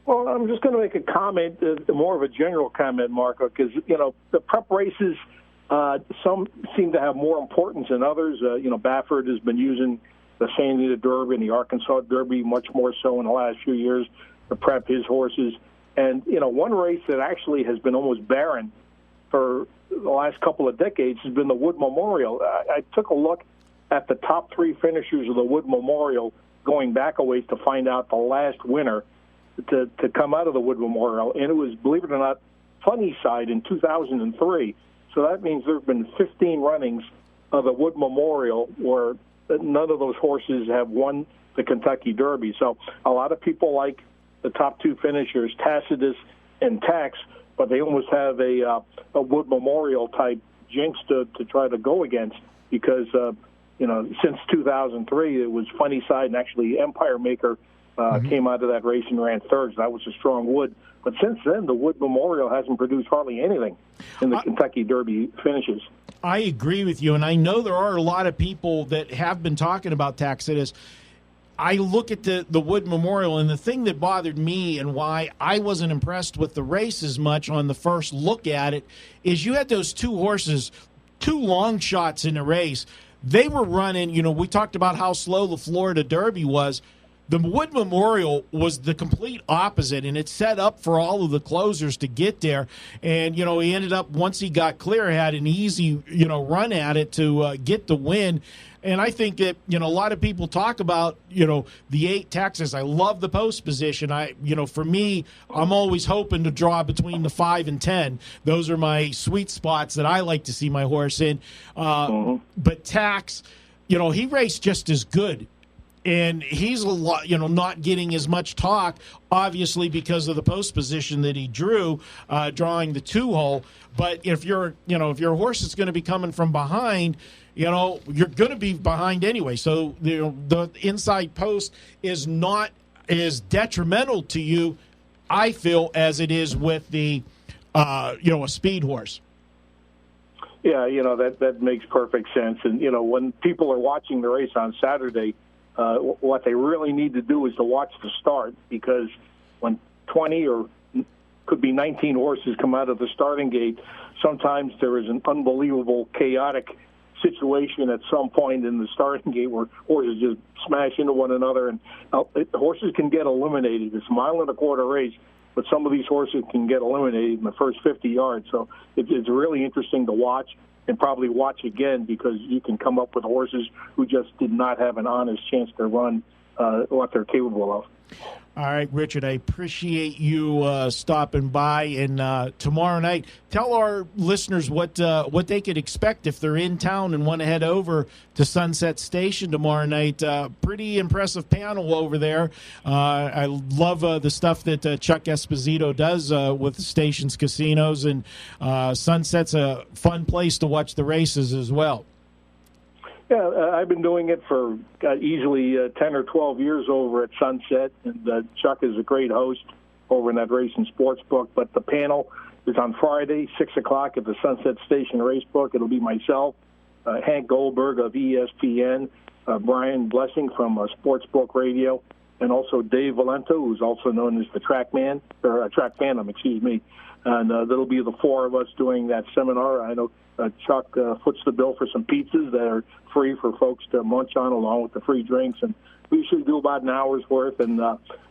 Well, I'm just going to make a comment, more of a general comment, Marco, because the prep races, some seem to have more importance than others. Baffert has been using the San Anita Derby and the Arkansas Derby much more so in the last few years to prep his horses. And, one race that actually has been almost barren for the last couple of decades has been the Wood Memorial. I took a look at the top three finishers of the Wood Memorial going back a ways to find out the last winner to come out of the Wood Memorial. And it was, believe it or not, Funny Side in 2003. So that means there have been 15 runnings of the Wood Memorial where none of those horses have won the Kentucky Derby. So a lot of people like the top two finishers, Tacitus and Tax, but they almost have a Wood Memorial type jinx to try to go against because, since 2003, it was Funny Side, and actually Empire Maker came out of that race and ran third. So that was a strong Wood. But since then, the Wood Memorial hasn't produced hardly anything in the Kentucky Derby finishes. I agree with you, and I know there are a lot of people that have been talking about Tacitus. I look at the Wood Memorial, and the thing that bothered me and why I wasn't impressed with the race as much on the first look at it is you had those two horses, two long shots in the race. They were running, we talked about how slow the Florida Derby was. The Wood Memorial was the complete opposite, and it set up for all of the closers to get there. And, he ended up, once he got clear, had an easy, run at it to get the win. And I think that, a lot of people talk about, the 8 Texas. I love the post position. For me, I'm always hoping to draw between the 5 and 10. Those are my sweet spots that I like to see my horse in. But Tax, he raced just as good. And he's a lot, not getting as much talk, obviously because of the post position that he drew, drawing the 2-hole. But if you're a horse that's going to be coming from behind, you're going to be behind anyway. So the inside post is not as detrimental to you, I feel, as it is with the a speed horse. Yeah, that makes perfect sense. And when people are watching the race on Saturday, what they really need to do is to watch the start, because when 20 or could be 19 horses come out of the starting gate, sometimes there is an unbelievable chaotic situation at some point in the starting gate where horses just smash into one another, and horses can get eliminated. It's a 1.25 mile race, but some of these horses can get eliminated in the first 50 yards. So it's really interesting to watch. and probably watch again, because you can come up with horses who just did not have an honest chance to run what they're capable of. All right, Richard, I appreciate you stopping by. And tomorrow night, tell our listeners what they could expect if they're in town and want to head over to Sunset Station tomorrow night. Pretty impressive panel over there. I love the stuff that Chuck Esposito does with the station's casinos, and Sunset's a fun place to watch the races as well. Yeah, I've been doing it for easily 10 or 12 years over at Sunset, and Chuck is a great host over in that racing sports book. But the panel is on Friday, 6 o'clock at the Sunset Station Racebook. It'll be myself, Hank Goldberg of ESPN, Brian Blessing from Sportsbook Radio, and also Dave Valento, who's also known as the Track Phantom, excuse me. And that'll be the four of us doing that seminar. I know Chuck foots the bill for some pizzas that are free for folks to munch on, along with the free drinks. And we usually do about an hour's worth. And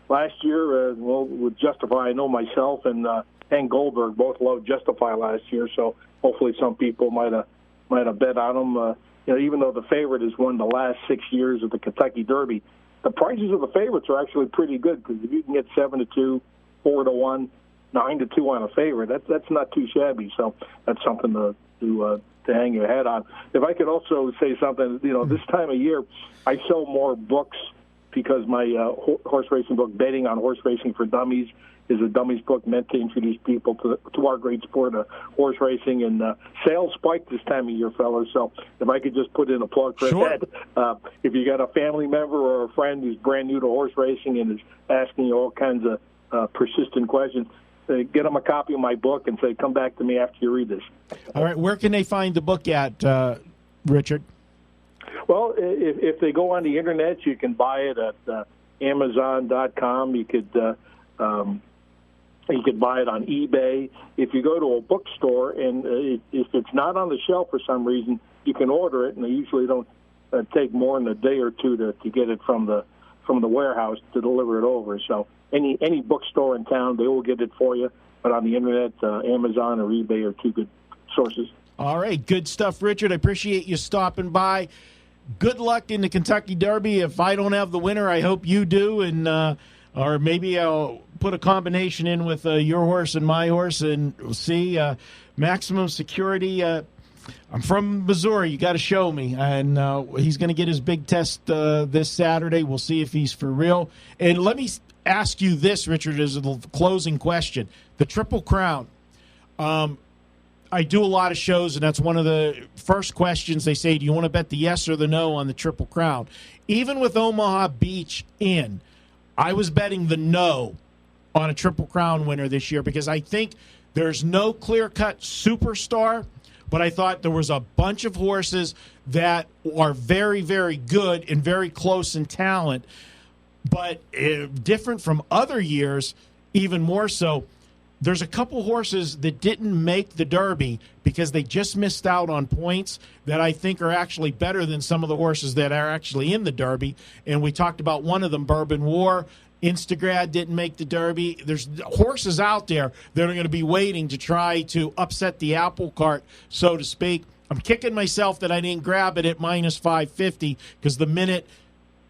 last year, with Justify, I know myself and Hank Goldberg both loved Justify last year. So hopefully some people might have bet on them. Even though the favorite has won the last 6 years of the Kentucky Derby, the prices of the favorites are actually pretty good, because if you can get 7-2, 4-1, 9-2 on a favorite, that's not too shabby. So that's something to hang your head on. If I could also say something, this time of year, I sell more books, because my horse racing book, Betting on Horse Racing for Dummies, is a dummies book meant to introduce people to our great sport of horse racing. And sales spike this time of year, fellas. So if I could just put in a plug for that, if you got a family member or a friend who's brand new to horse racing and is asking you all kinds of persistent questions, get them a copy of my book and say, come back to me after you read this. All right. Where can they find the book at, Richard? Well, if they go on the Internet, you can buy it at Amazon.com. You could buy it on eBay. If you go to a bookstore and if it's not on the shelf for some reason, you can order it, and they usually don't take more than a day or two to get it from the warehouse to deliver it over. So any bookstore in town, they will get it for you. But on the Internet, Amazon or eBay are two good sources. All right, good stuff, Richard. I appreciate you stopping by. Good luck in the Kentucky Derby. If I don't have the winner, I hope you do, and or maybe I'll put a combination in with your horse and my horse, and we'll see. Maximum Security. I'm from Missouri. You got to show me. And he's going to get his big test this Saturday. We'll see if he's for real. And let me ask you this, Richard, as a closing question. The Triple Crown. I do a lot of shows, and that's one of the first questions they say, do you want to bet the yes or the no on the Triple Crown? Even with Omaha Beach in, I was betting the no on a Triple Crown winner this year, because I think there's no clear-cut superstar, but I thought there was a bunch of horses that are very, very good and very close in talent, but different from other years, even more so. There's a couple horses that didn't make the Derby because they just missed out on points that I think are actually better than some of the horses that are actually in the Derby. And we talked about one of them, Bourbon War. Instagrad didn't make the Derby. There's horses out there that are going to be waiting to try to upset the apple cart, so to speak. I'm kicking myself that I didn't grab it at minus 550, because the minute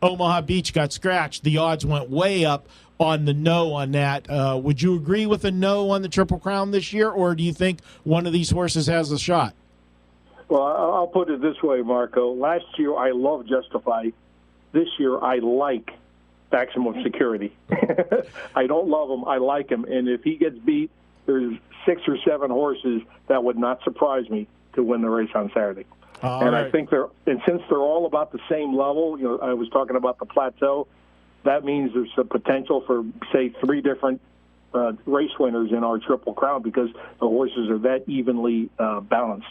Omaha Beach got scratched, the odds went way up on the no on that. Would you agree with a no on the Triple Crown this year, or do you think one of these horses has a shot? Well, I'll put it this way, Marco. Last year I loved Justify. This year I like Maximum Security. I don't love him. I like him. And if he gets beat, there's 6 or 7 horses that would not surprise me to win the race on Saturday. Right. I think since they're all about the same level, I was talking about the plateau, that means there's a potential for, say, 3 different race winners in our Triple Crown, because the horses are that evenly balanced.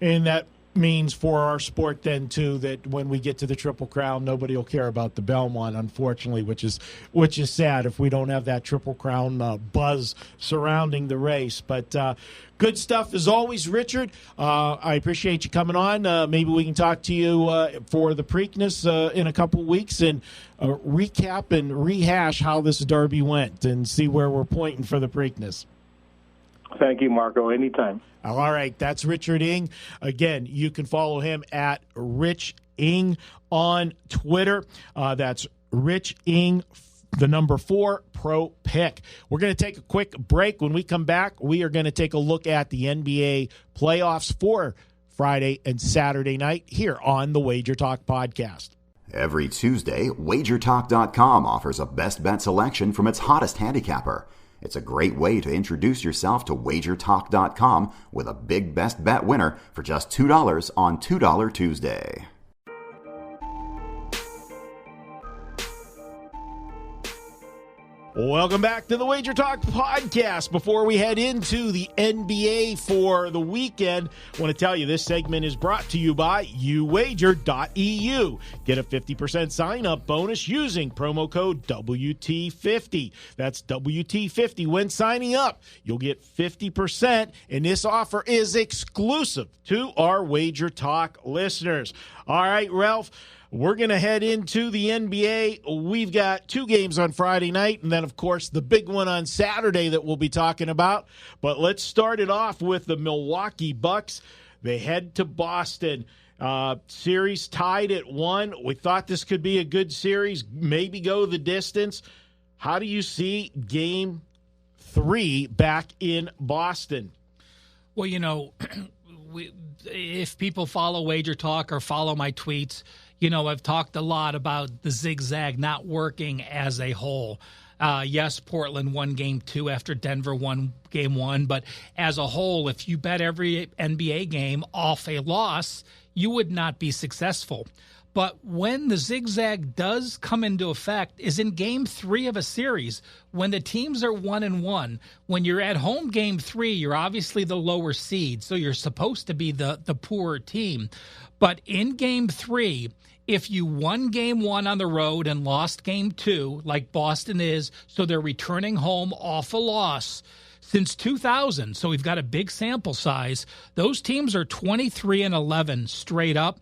And that means for our sport then, too, that when we get to the Triple Crown, nobody will care about the Belmont, unfortunately, which is sad if we don't have that Triple Crown buzz surrounding the race. But good stuff as always, Richard. I appreciate you coming on. Maybe we can talk to you for the Preakness in a couple weeks and recap and rehash how this Derby went and see where we're pointing for the Preakness. Thank you, Marco. Anytime. All right, that's Richard Ing. Again, you can follow him at Rich Ing on Twitter. That's Rich Ing, the number 4 Pro Pick. We're going to take a quick break. When we come back, we are going to take a look at the NBA playoffs for Friday and Saturday night here on the WagerTalk Podcast. Every Tuesday, WagerTalk.com offers a best bet selection from its hottest handicapper. It's a great way to introduce yourself to WagerTalk.com with a big best bet winner for just $2 on $2 Tuesday. Welcome back to the WagerTalk Podcast. Before we head into the NBA for the weekend, I want to tell you this segment is brought to you by uwager.eu. Get a 50% sign-up bonus using promo code WT50. That's WT50 when signing up. You'll get 50%, and this offer is exclusive to our WagerTalk listeners. All right, Ralph. We're going to head into the NBA. We've got 2 games on Friday night, and then, of course, the big one on Saturday that we'll be talking about. But let's start it off with the Milwaukee Bucks. They head to Boston. Series tied at 1. We thought this could be a good series, maybe go the distance. How do you see Game 3 back in Boston? Well, if people follow Wager Talk or follow my tweets, I've talked a lot about the zigzag not working as a whole. Yes, Portland won Game 2 after Denver won Game 1, but as a whole, if you bet every NBA game off a loss, you would not be successful. But when the zigzag does come into effect is in Game 3 of a series, when the teams are 1-1. When you're at home Game 3, you're obviously the lower seed, so you're supposed to be the poorer team. But in Game 3, if you won Game 1 on the road and lost Game 2, like Boston is, so they're returning home off a loss, since 2000, so we've got a big sample size, those teams are 23-11 straight up,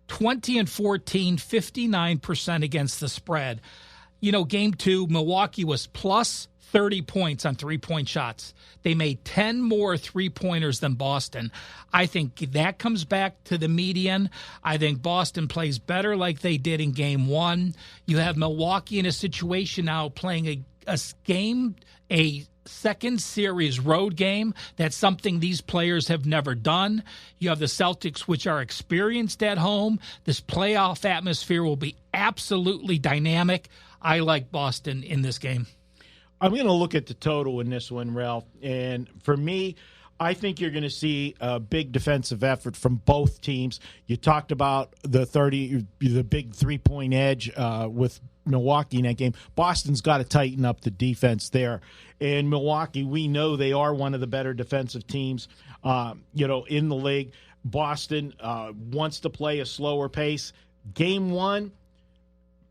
20-14, 59% against the spread. Game 2, Milwaukee was plus 30 points on three-point shots. They made 10 more three-pointers than Boston. I think that comes back to the median. I think Boston plays better like they did in Game 1. You have Milwaukee in a situation now playing a second series road game. That's something these players have never done. You have the Celtics, which are experienced at home. This playoff atmosphere will be absolutely dynamic. I like Boston in this game. I'm going to look at the total in this one, Ralph. And for me, I think you're going to see a big defensive effort from both teams. You talked about the big three-point edge with Milwaukee in that game. Boston's got to tighten up the defense there. And Milwaukee, we know they are one of the better defensive teams, in the league. Boston wants to play a slower pace. Game 1,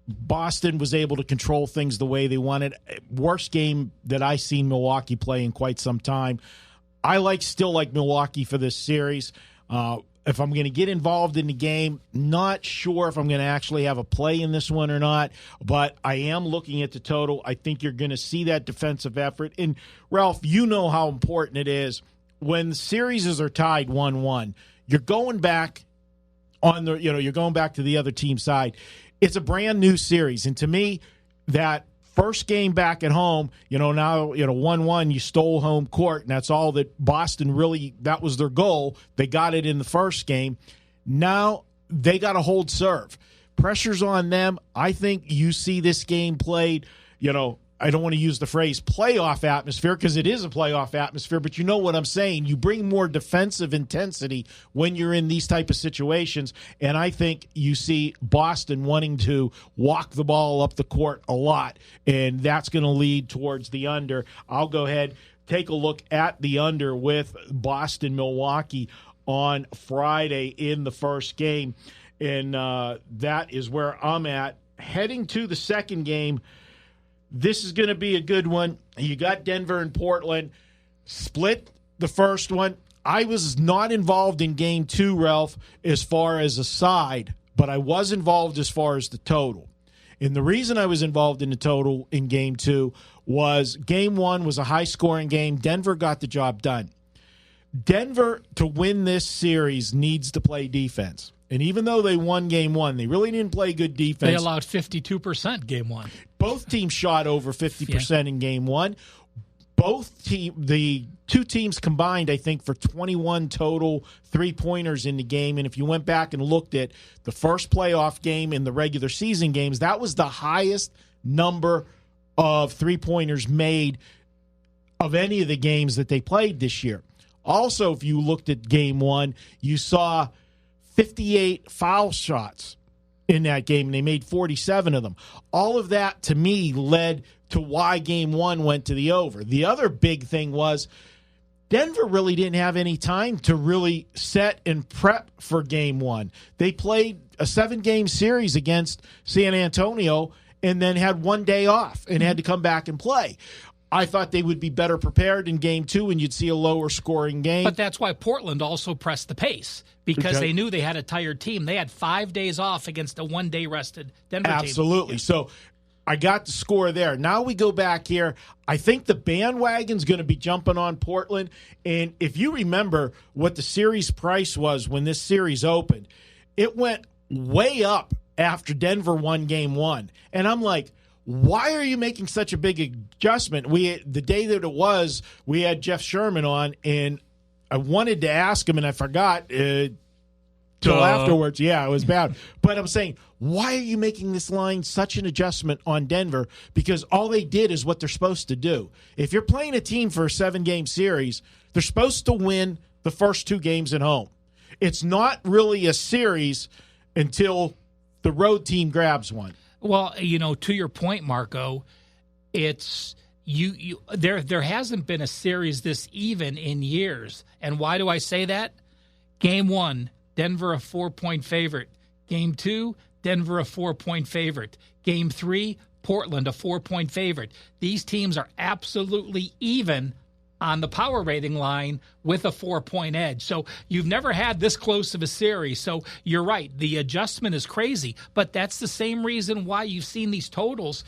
Boston was able to control things the way they wanted. Worst game that I've seen Milwaukee play in quite some time. I still like Milwaukee for this series. If I'm going to get involved in the game, not sure if I'm going to actually have a play in this one or not, but I am looking at the total. I think you're going to see that defensive effort. And, Ralph, you know how important it is when the series are tied 1-1. You're going back you're going back to the other team's side. It's a brand new series, and to me, that first game back at home, now 1-1, you stole home court, and that's all that Boston really, that was their goal. They got it in the first game. Now they got to hold serve. Pressure's on them. I think you see this game played, I don't want to use the phrase playoff atmosphere because it is a playoff atmosphere, but you know what I'm saying. You bring more defensive intensity when you're in these type of situations, and I think you see Boston wanting to walk the ball up the court a lot, and that's going to lead towards the under. I'll go ahead, take a look at the under with Boston-Milwaukee on Friday in the first game, and that is where I'm at. Heading to the second game, this is going to be a good one. You got Denver and Portland. Split the first one. I was not involved in Game 2, Ralph, as far as a side, but I was involved as far as the total. And the reason I was involved in the total in Game 2 was game one was a high-scoring game. Denver got the job done. Denver, to win this series, needs to play defense. And even though they won game one, they really didn't play good defense. They allowed 52% game one. Both teams shot over 50% in game one. The two teams combined, I think, for 21 total three-pointers in the game. And if you went back and looked at the first playoff game and the regular season games, that was the highest number of three-pointers made of any of the games that they played this year. Also, if you looked at game one, you saw 58 foul shots in that game, and they made 47 of them. All of that, to me, led to why game one went to the over. The other big thing was Denver really didn't have any time to really set and prep for game one. They played a 7-game series against San Antonio and then had one day off and had to come back and play. I thought they would be better prepared in game two, and you'd see a lower scoring game. But that's why Portland also pressed the pace, because they knew they had a tired team. They had 5 days off against a one-day rested Denver team. Absolutely. So I got the score there. Now we go back here. I think the bandwagon's going to be jumping on Portland. And if you remember what the series price was when this series opened, it went way up after Denver won game one. And I'm like, why are you making such a big adjustment? The day that it was, we had Jeff Sherman on, and I wanted to ask him, and I forgot till afterwards. Yeah, it was bad. But I'm saying, why are you making this line such an adjustment on Denver? Because all they did is what they're supposed to do. If you're playing a team for a 7-game series, they're supposed to win the first 2 games at home. It's not really a series until the road team grabs one. Well, to your point, Marco, it's there hasn't been a series this even in years. And why do I say that? Game 1, Denver a 4-point favorite. Game 2, Denver a 4-point favorite. Game 3, Portland a 4-point favorite. These teams are absolutely even on the power rating line with a 4-point edge. So you've never had this close of a series. So you're right. The adjustment is crazy, but that's the same reason why you've seen these totals.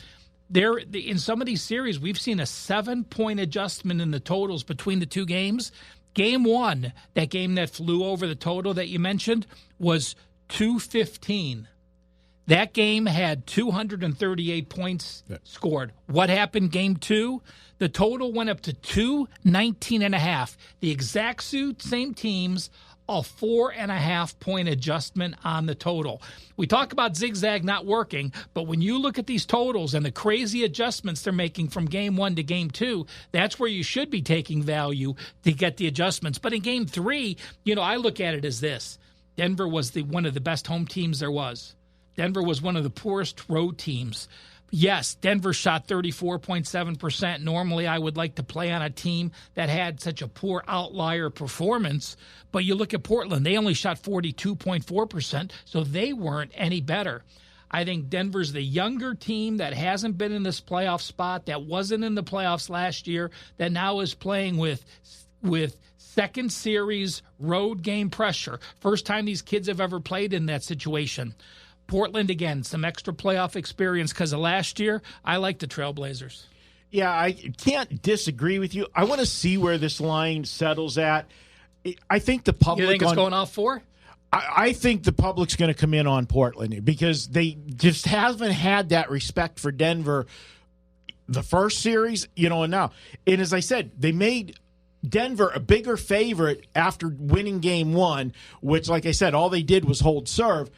In some of these series, we've seen a 7-point adjustment in the totals between the two games. Game 1, that game that flew over the total that you mentioned, was 215. That game had 238 points scored. What happened game 2? The total went up to 219.5. The exact same teams, a 4.5-point adjustment on the total. We talk about zigzag not working, but when you look at these totals and the crazy adjustments they're making from game 1 to game 2, that's where you should be taking value to get the adjustments. But in game 3, I look at it as this. Denver was one of the best home teams there was. Denver was one of the poorest road teams. Yes, Denver shot 34.7%. Normally, I would like to play on a team that had such a poor outlier performance. But you look at Portland, they only shot 42.4%, so they weren't any better. I think Denver's the younger team that hasn't been in this playoff spot, that wasn't in the playoffs last year, that now is playing with second series road game pressure. First time these kids have ever played in that situation. Portland, again, some extra playoff experience because of last year. I like the Trailblazers. Yeah, I can't disagree with you. I want to see where this line settles at. I think the public... You think it's going off 4? I think the public's going to come in on Portland because they just haven't had that respect for Denver the first series, and now. And as I said, they made Denver a bigger favorite after winning game 1, which, like I said, all they did was hold serve.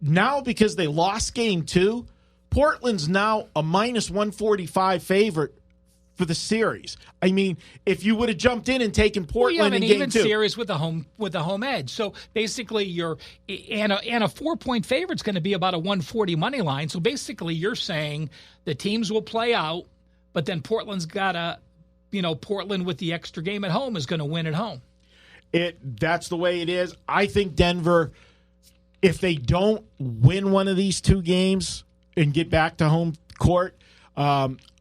Now, because they lost game 2, Portland's now a minus 145 favorite for the series. I mean, if you would have jumped in and taken Portland in game 2, even series with the home edge. So basically, a 4-point favorite's going to be about a 140 money line. So basically, you're saying the teams will play out, but then Portland's got Portland with the extra game at home is going to win at home. That's the way it is. I think Denver, if they don't win one of these 2 games and get back to home court,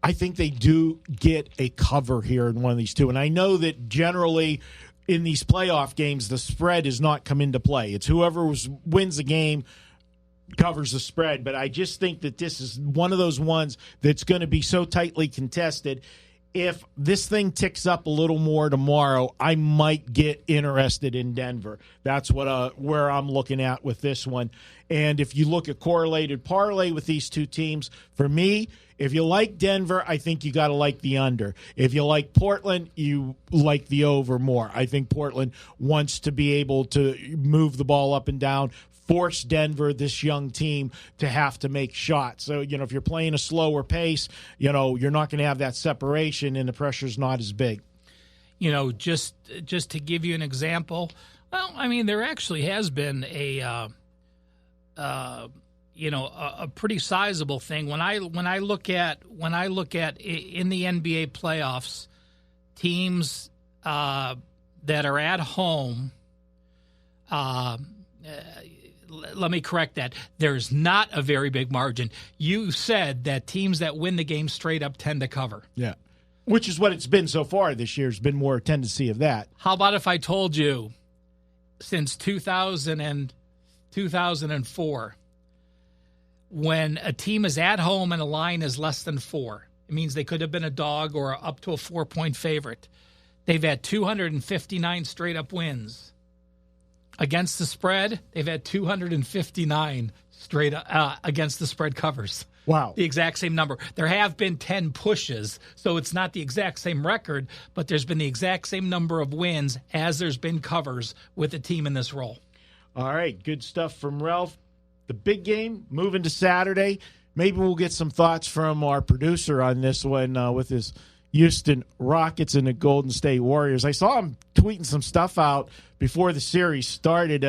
I think they do get a cover here in one of these 2. And I know that generally in these playoff games, the spread has not come into play. It's whoever wins the game covers the spread. But I just think that this is one of those ones that's going to be so tightly contested. If this thing ticks up a little more tomorrow, I might get interested in Denver. That's what where I'm looking at with this one. And if you look at correlated parlay with these two teams, for me, if you like Denver, I think you got to like the under. If you like Portland, you like the over more. I think Portland wants to be able to move the ball up and down, force Denver, this young team, to have to make shots. So, if you're playing a slower pace, you're not going to have that separation and the pressure's not as big. Just to give you an example, well, I mean, there actually has been a pretty sizable thing. When I look at in the NBA playoffs, teams that are at home, let me correct that. There's not a very big margin. You said that teams that win the game straight up tend to cover. Yeah. Which is what it's been so far this year. There's been more tendency of that. How about if I told you since 2000 and 2004, when a team is at home and a line is less than 4, it means they could have been a dog or up to a 4-point favorite. They've had 259 straight up wins. Against the spread, they've had 259 straight against the spread covers. Wow. The exact same number. There have been 10 pushes, so it's not the exact same record, but there's been the exact same number of wins as there's been covers with a team in this role. All right, good stuff from Ralph. The big game moving to Saturday. Maybe we'll get some thoughts from our producer on this one with his Houston Rockets and the Golden State Warriors. I saw him tweeting some stuff out before the series started.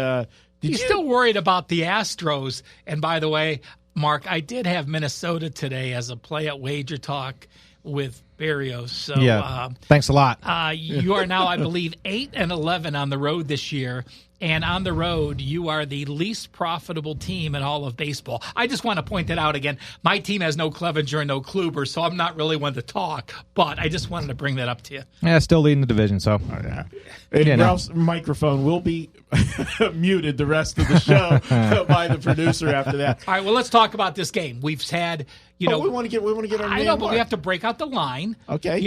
He's still worried about the Astros. And by the way, Mark, I did have Minnesota today as a play at WagerTalk with Barrios. So thanks a lot. You are now, I believe, 8-11 on the road this year. And on the road, you are the least profitable team in all of baseball. I just want to point that out again. My team has no Clevenger and no Kluber, so I'm not really one to talk. But I just wanted to bring that up to you. Yeah, still leading the division, so. And Ralph's microphone will be muted the rest of the show by the producer after that. All right, well, let's talk about this game. We've had, we want to get our I know, but we have to break out the line. Okay.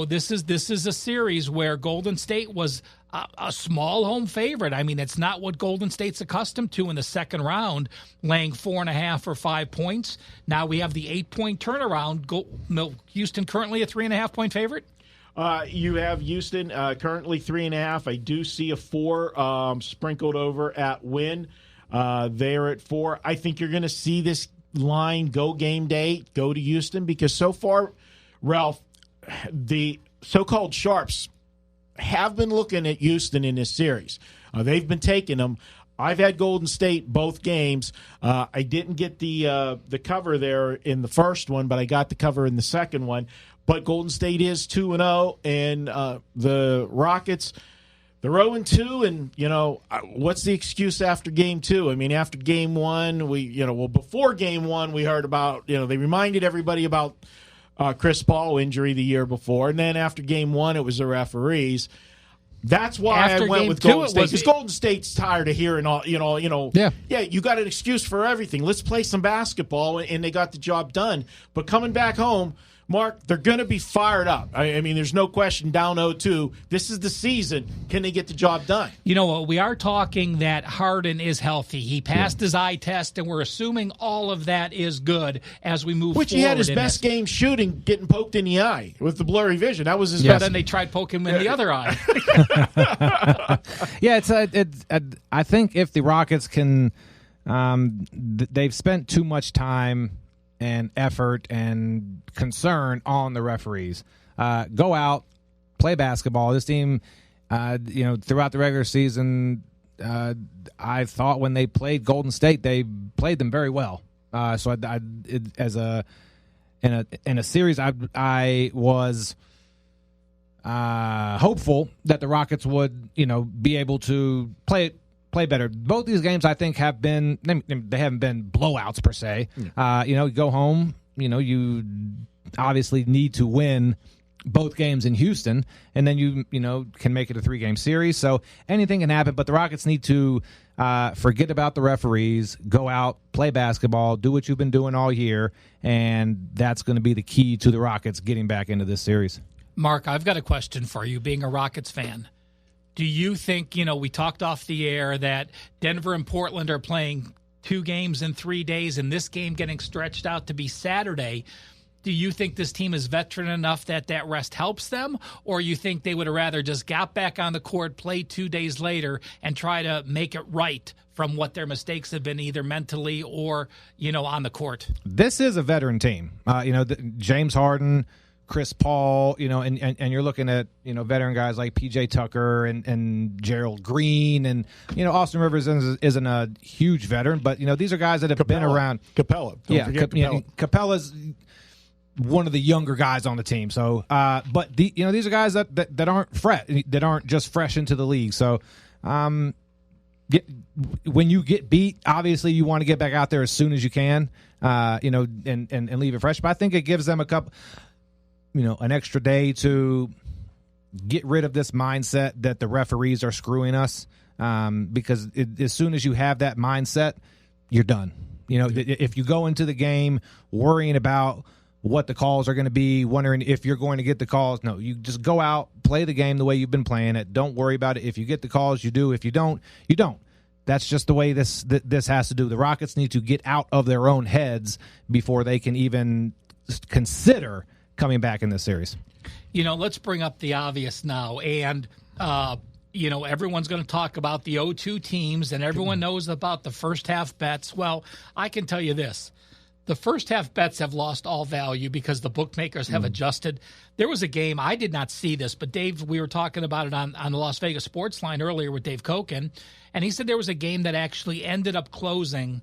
This is a series where Golden State was a small home favorite. I mean, it's not what Golden State's accustomed to in the second round, laying 4.5 or 5 points. Now we have the 8-point turnaround. Houston currently a 3.5-point favorite? You have Houston currently 3.5. I do see a 4 sprinkled over at Wynn. They're at 4. I think you're going to see this line go game day, go to Houston, because so far, Ralph, the so-called sharps have been looking at Houston in this series. They've been taking them. I've had Golden State both games. I didn't get the cover there in the first one, but I got the cover in the second one. But Golden State is 2-0, and the Rockets, they're 0-2. And what's the excuse after game 2? I mean, after game 1, before game 1, we heard about they reminded everybody about Chris Paul injury the year before, and then after game 1, it was the referees. That's why I went with Golden State, because Golden State's tired of hearing all, Yeah, you got an excuse for everything. Let's play some basketball, and they got the job done. But coming back home, Mark, they're going to be fired up. I mean, there's no question, down 0-2. This is the season. Can they get the job done? We are talking that Harden is healthy. He passed his eye test, and we're assuming all of that is good as we move forward. He had his best game shooting, getting poked in the eye with the blurry vision. That was his best. Then they tried poking him in the other eye. I think if the Rockets can, they've spent too much time and effort and concern on the referees. Go out, play basketball. This team, throughout the regular season, I thought when they played Golden State, they played them very well. So in a series, I was hopeful that the Rockets would, be able to play better. Both these games, I think, they haven't been blowouts per se. You go home, you obviously need to win both games in Houston, and then you can make it a 3-game series. So anything can happen, but the Rockets need to forget about the referees, go out, play basketball, do what you've been doing all year, and that's going to be the key to the Rockets getting back into this series. Mark, I've got a question for you, being a Rockets fan. Do you think, we talked off the air that Denver and Portland are playing 2 games in 3 days, and this game getting stretched out to be Saturday? Do you think this team is veteran enough that rest helps them, or you think they would have rather just got back on the court, play 2 days later, and try to make it right from what their mistakes have been, either mentally or, on the court? This is a veteran team. James Harden, Chris Paul, and you're looking at, veteran guys like P.J. Tucker and Gerald Green, and, Austin Rivers isn't a huge veteran, but, these are guys that have been around. Capella. Don't forget Capella. Capella's one of the younger guys on the team. So, but these are guys that aren't just fresh into the league. So, when you get beat, obviously you want to get back out there as soon as you can, and leave it fresh. But I think it gives them an extra day to get rid of this mindset that the referees are screwing us. Because as soon as you have that mindset, you're done. If you go into the game worrying about what the calls are going to be, wondering if you're going to get the calls. No, you just go out, play the game the way you've been playing it. Don't worry about it. If you get the calls, you do. If you don't, you don't. That's just the way this has to do. The Rockets need to get out of their own heads before they can even consider coming back in this series. Let's bring up the obvious now. And, everyone's going to talk about the 0-2 teams, and everyone knows about the first half bets. Well, I can tell you this. The first half bets have lost all value because the bookmakers have adjusted. There was a game, I did not see this, but Dave, we were talking about it on the Las Vegas Sports Line earlier with Dave Cokin, and he said there was a game that actually ended up closing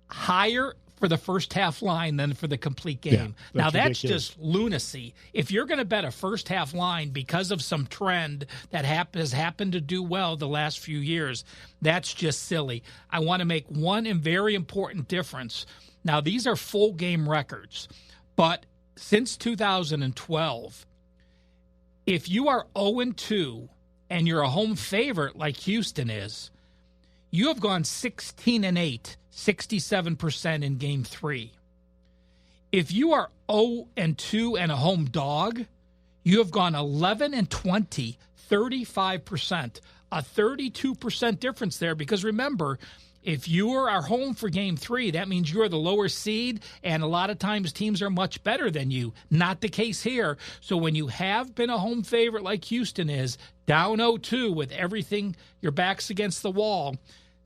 higher for the first half line than for the complete game. Yeah, now, that's ridiculous. Just lunacy. If you're going to bet a first half line because of some trend that has happened to do well the last few years, that's just silly. I want to make one very important difference. Now, these are full game records, but since 2012, if you are 0-2 and you're a home favorite like Houston is, you have gone 16-8, 67% in Game 3. If you are 0-2 and a home dog, you have gone 11-20, 35%, a 32% difference there. Because remember, if you are home for Game 3, that means you're the lower seed, and a lot of times teams are much better than you. Not the case here. So when you have been a home favorite like Houston is, down 0-2 with everything, your back's against the wall,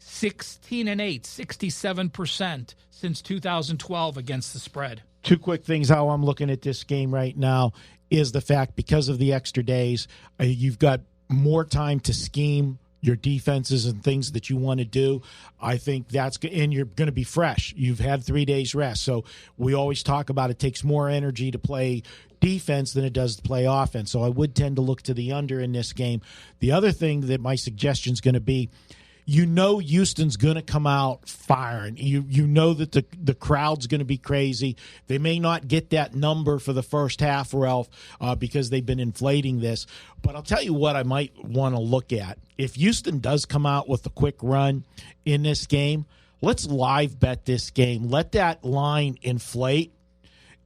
16-8, 67% since 2012 against the spread. 2 quick things how I'm looking at this game right now is the fact because of the extra days, you've got more time to scheme your defenses and things that you want to do. I think and you're going to be fresh. You've had 3 days rest. So we always talk about it takes more energy to play defense than it does to play offense. So I would tend to look to the under in this game. The other thing that my suggestion is going to be, Houston's going to come out firing. You know that the crowd's going to be crazy. They may not get that number for the first half, Ralph, because they've been inflating this. But I'll tell you what I might want to look at. If Houston does come out with a quick run in this game, let's live bet this game. Let that line inflate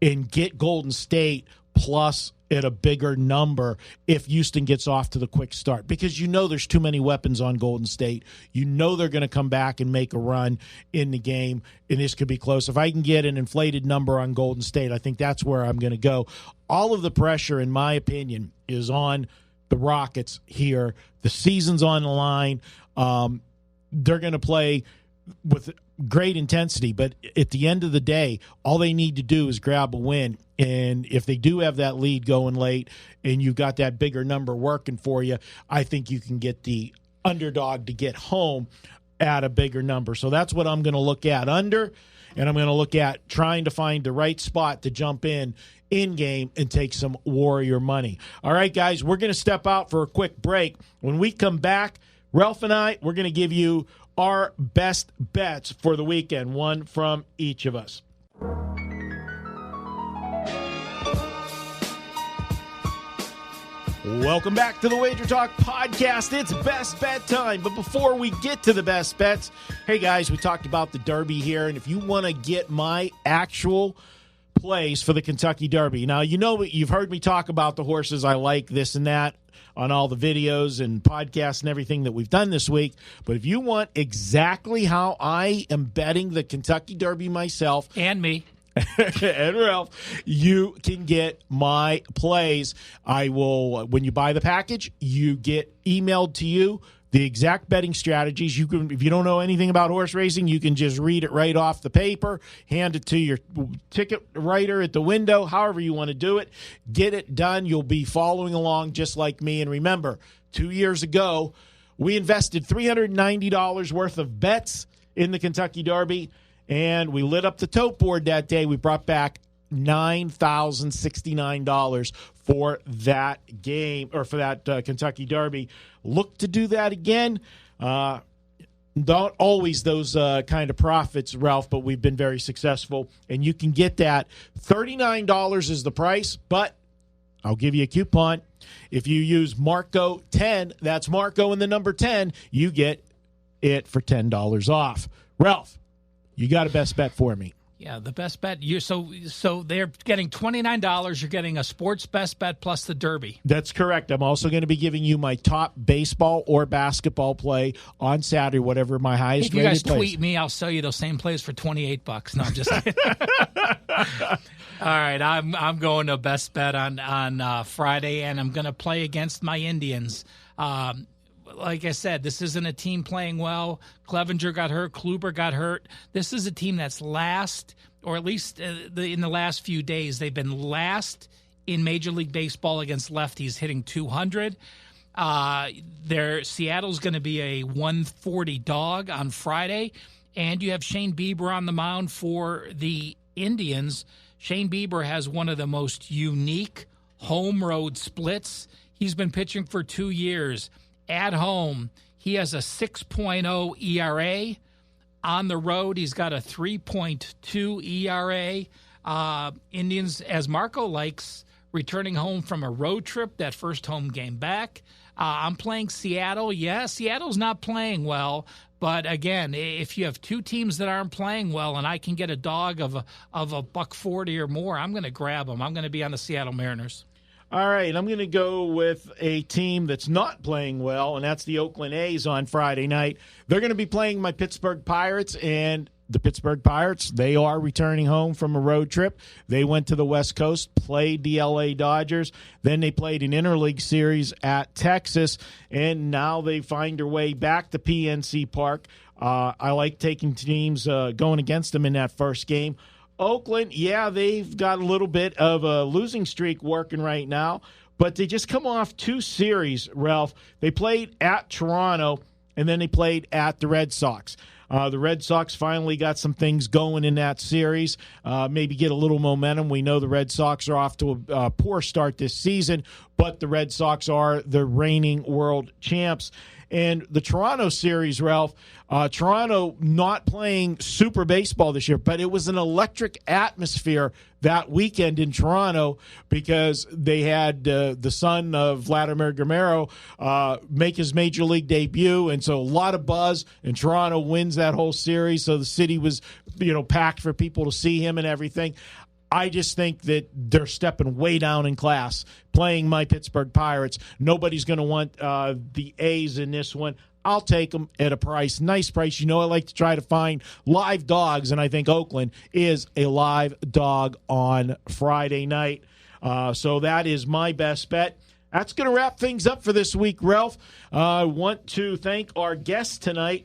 and get Golden State plus at a bigger number if Houston gets off to the quick start, because there's too many weapons on Golden State. They're going to come back and make a run in the game, and this could be close. If I can get an inflated number on Golden State, I think that's where I'm going to go. All of the pressure, in my opinion, is on the Rockets here. The season's on the line. They're going to play with great intensity, but at the end of the day, all they need to do is grab a win. And if they do have that lead going late and you've got that bigger number working for you, I think you can get the underdog to get home at a bigger number. So that's what I'm going to look at, under, and I'm going to look at trying to find the right spot to jump in game and take some Warrior money. All right, guys, we're going to step out for a quick break. When we come back, Ralph and I, we're going to give you our best bets for the weekend, one from each of us. Welcome back to the WagerTalk Podcast. It's best bet time. But before we get to the best bets, hey guys, we talked about the Derby here, and if you want to get my actual plays for the Kentucky Derby. Now, you know, you've heard me talk about the horses I like, this and that, on all the videos and podcasts and everything that we've done this week. But if you want exactly how I am betting the Kentucky Derby myself. And me. And Ralph, you can get my plays. I will, when you buy the package, you get emailed to you the exact betting strategies. You can, if you don't know anything about horse racing, you can just read it right off the paper, hand it to your ticket writer at the window, however you want to do it. Get it done. You'll be following along just like me. And remember, 2 years ago, we invested $390 worth of bets in the Kentucky Derby, and we lit up the tote board that day. We brought back $9,069 for that game, or for that Kentucky Derby. Look to do that again. Not always those kind of profits, Ralph, but we've been very successful. And you can get that. $39 is the price, but I'll give you a coupon. If you use Marco10, that's Marco and the number 10, you get it for $10 off. Ralph, you got a best bet for me. Yeah, the best bet. So they're getting $29. You're getting a sports best bet plus the Derby. That's correct. I'm also going to be giving you my top baseball or basketball play on Saturday, whatever my highest rated plays. If you guys tweet me, I'll sell you those same plays for $28. No, I'm just kidding. All right, I'm going to best bet on Friday, and I'm going to play against my Indians. Like I said, this isn't a team playing well. Clevenger got hurt. Kluber got hurt. This is a team that's last, or at least in the last few days, they've been last in Major League Baseball against lefties, hitting 200. Seattle's going to be a 140 dog on Friday, and you have Shane Bieber on the mound for the Indians. Shane Bieber has one of the most unique home road splits. He's been pitching for 2 years. At home, he has a 6.0 ERA. On the road, he's got a 3.2 ERA. Indians, as Marco likes, returning home from a road trip, that first home game back. I'm playing Seattle. Yeah, Seattle's not playing well. But again, if you have two teams that aren't playing well and I can get a dog of a $140 or more, I'm going to grab them. I'm going to be on the Seattle Mariners. All right, I'm going to go with a team that's not playing well, and that's the Oakland A's on Friday night. They're going to be playing my Pittsburgh Pirates, and the Pittsburgh Pirates, they are returning home from a road trip. They went to the West Coast, played the L.A. Dodgers. Then they played an interleague series at Texas, and now they find their way back to PNC Park. I like taking teams going against them in that first game. Oakland, yeah, they've got a little bit of a losing streak working right now, but they just come off two series, Ralph. They played at Toronto, and then they played at the Red Sox. The Red Sox finally got some things going in that series, maybe get a little momentum. We know the Red Sox are off to a poor start this season, but the Red Sox are the reigning world champs. And the Toronto series, Ralph, Toronto not playing super baseball this year, but it was an electric atmosphere that weekend in Toronto because they had the son of Vladimir Guerrero make his major league debut, and so a lot of buzz, and Toronto wins that whole series, so the city was packed for people to see him and everything. I just think that they're stepping way down in class playing my Pittsburgh Pirates. Nobody's going to want the A's in this one. I'll take them at a price, nice price. I like to try to find live dogs, and I think Oakland is a live dog on Friday night. So that is my best bet. That's going to wrap things up for this week, Ralph. I want to thank our guest tonight.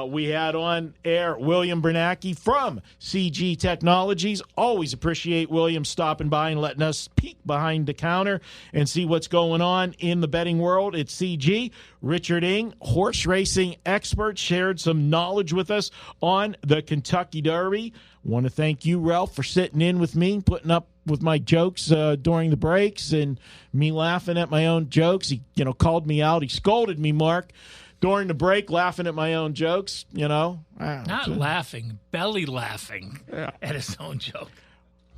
We had on air William Bernanke from CG Technologies. Always appreciate William stopping by and letting us peek behind the counter and see what's going on in the betting world at CG. Richard Ing, horse racing expert, shared some knowledge with us on the Kentucky Derby. Want to thank you, Ralph, for sitting in with me, putting up with my jokes during the breaks and me laughing at my own jokes. He, called me out. He scolded me, Mark, during the break, laughing at my own jokes, Not laughing, belly laughing at his own joke.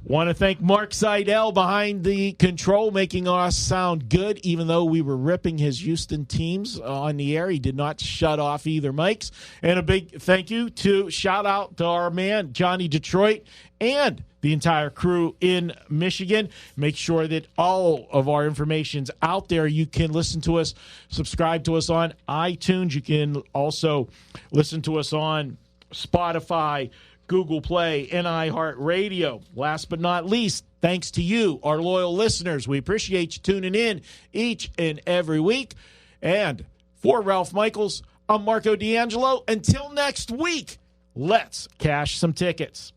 Want to thank Mark Seidel behind the control, making us sound good, even though we were ripping his Houston teams on the air. He did not shut off either mics. And a big thank you shout out to our man, Johnny Detroit, and the entire crew in Michigan. Make sure that all of our information's out there. You can listen to us, subscribe to us on iTunes. You can also listen to us on Spotify, Google Play, and iHeartRadio. Last but not least, thanks to you, our loyal listeners. We appreciate you tuning in each and every week. And for Ralph Michaels, I'm Marco D'Angelo. Until next week, let's cash some tickets.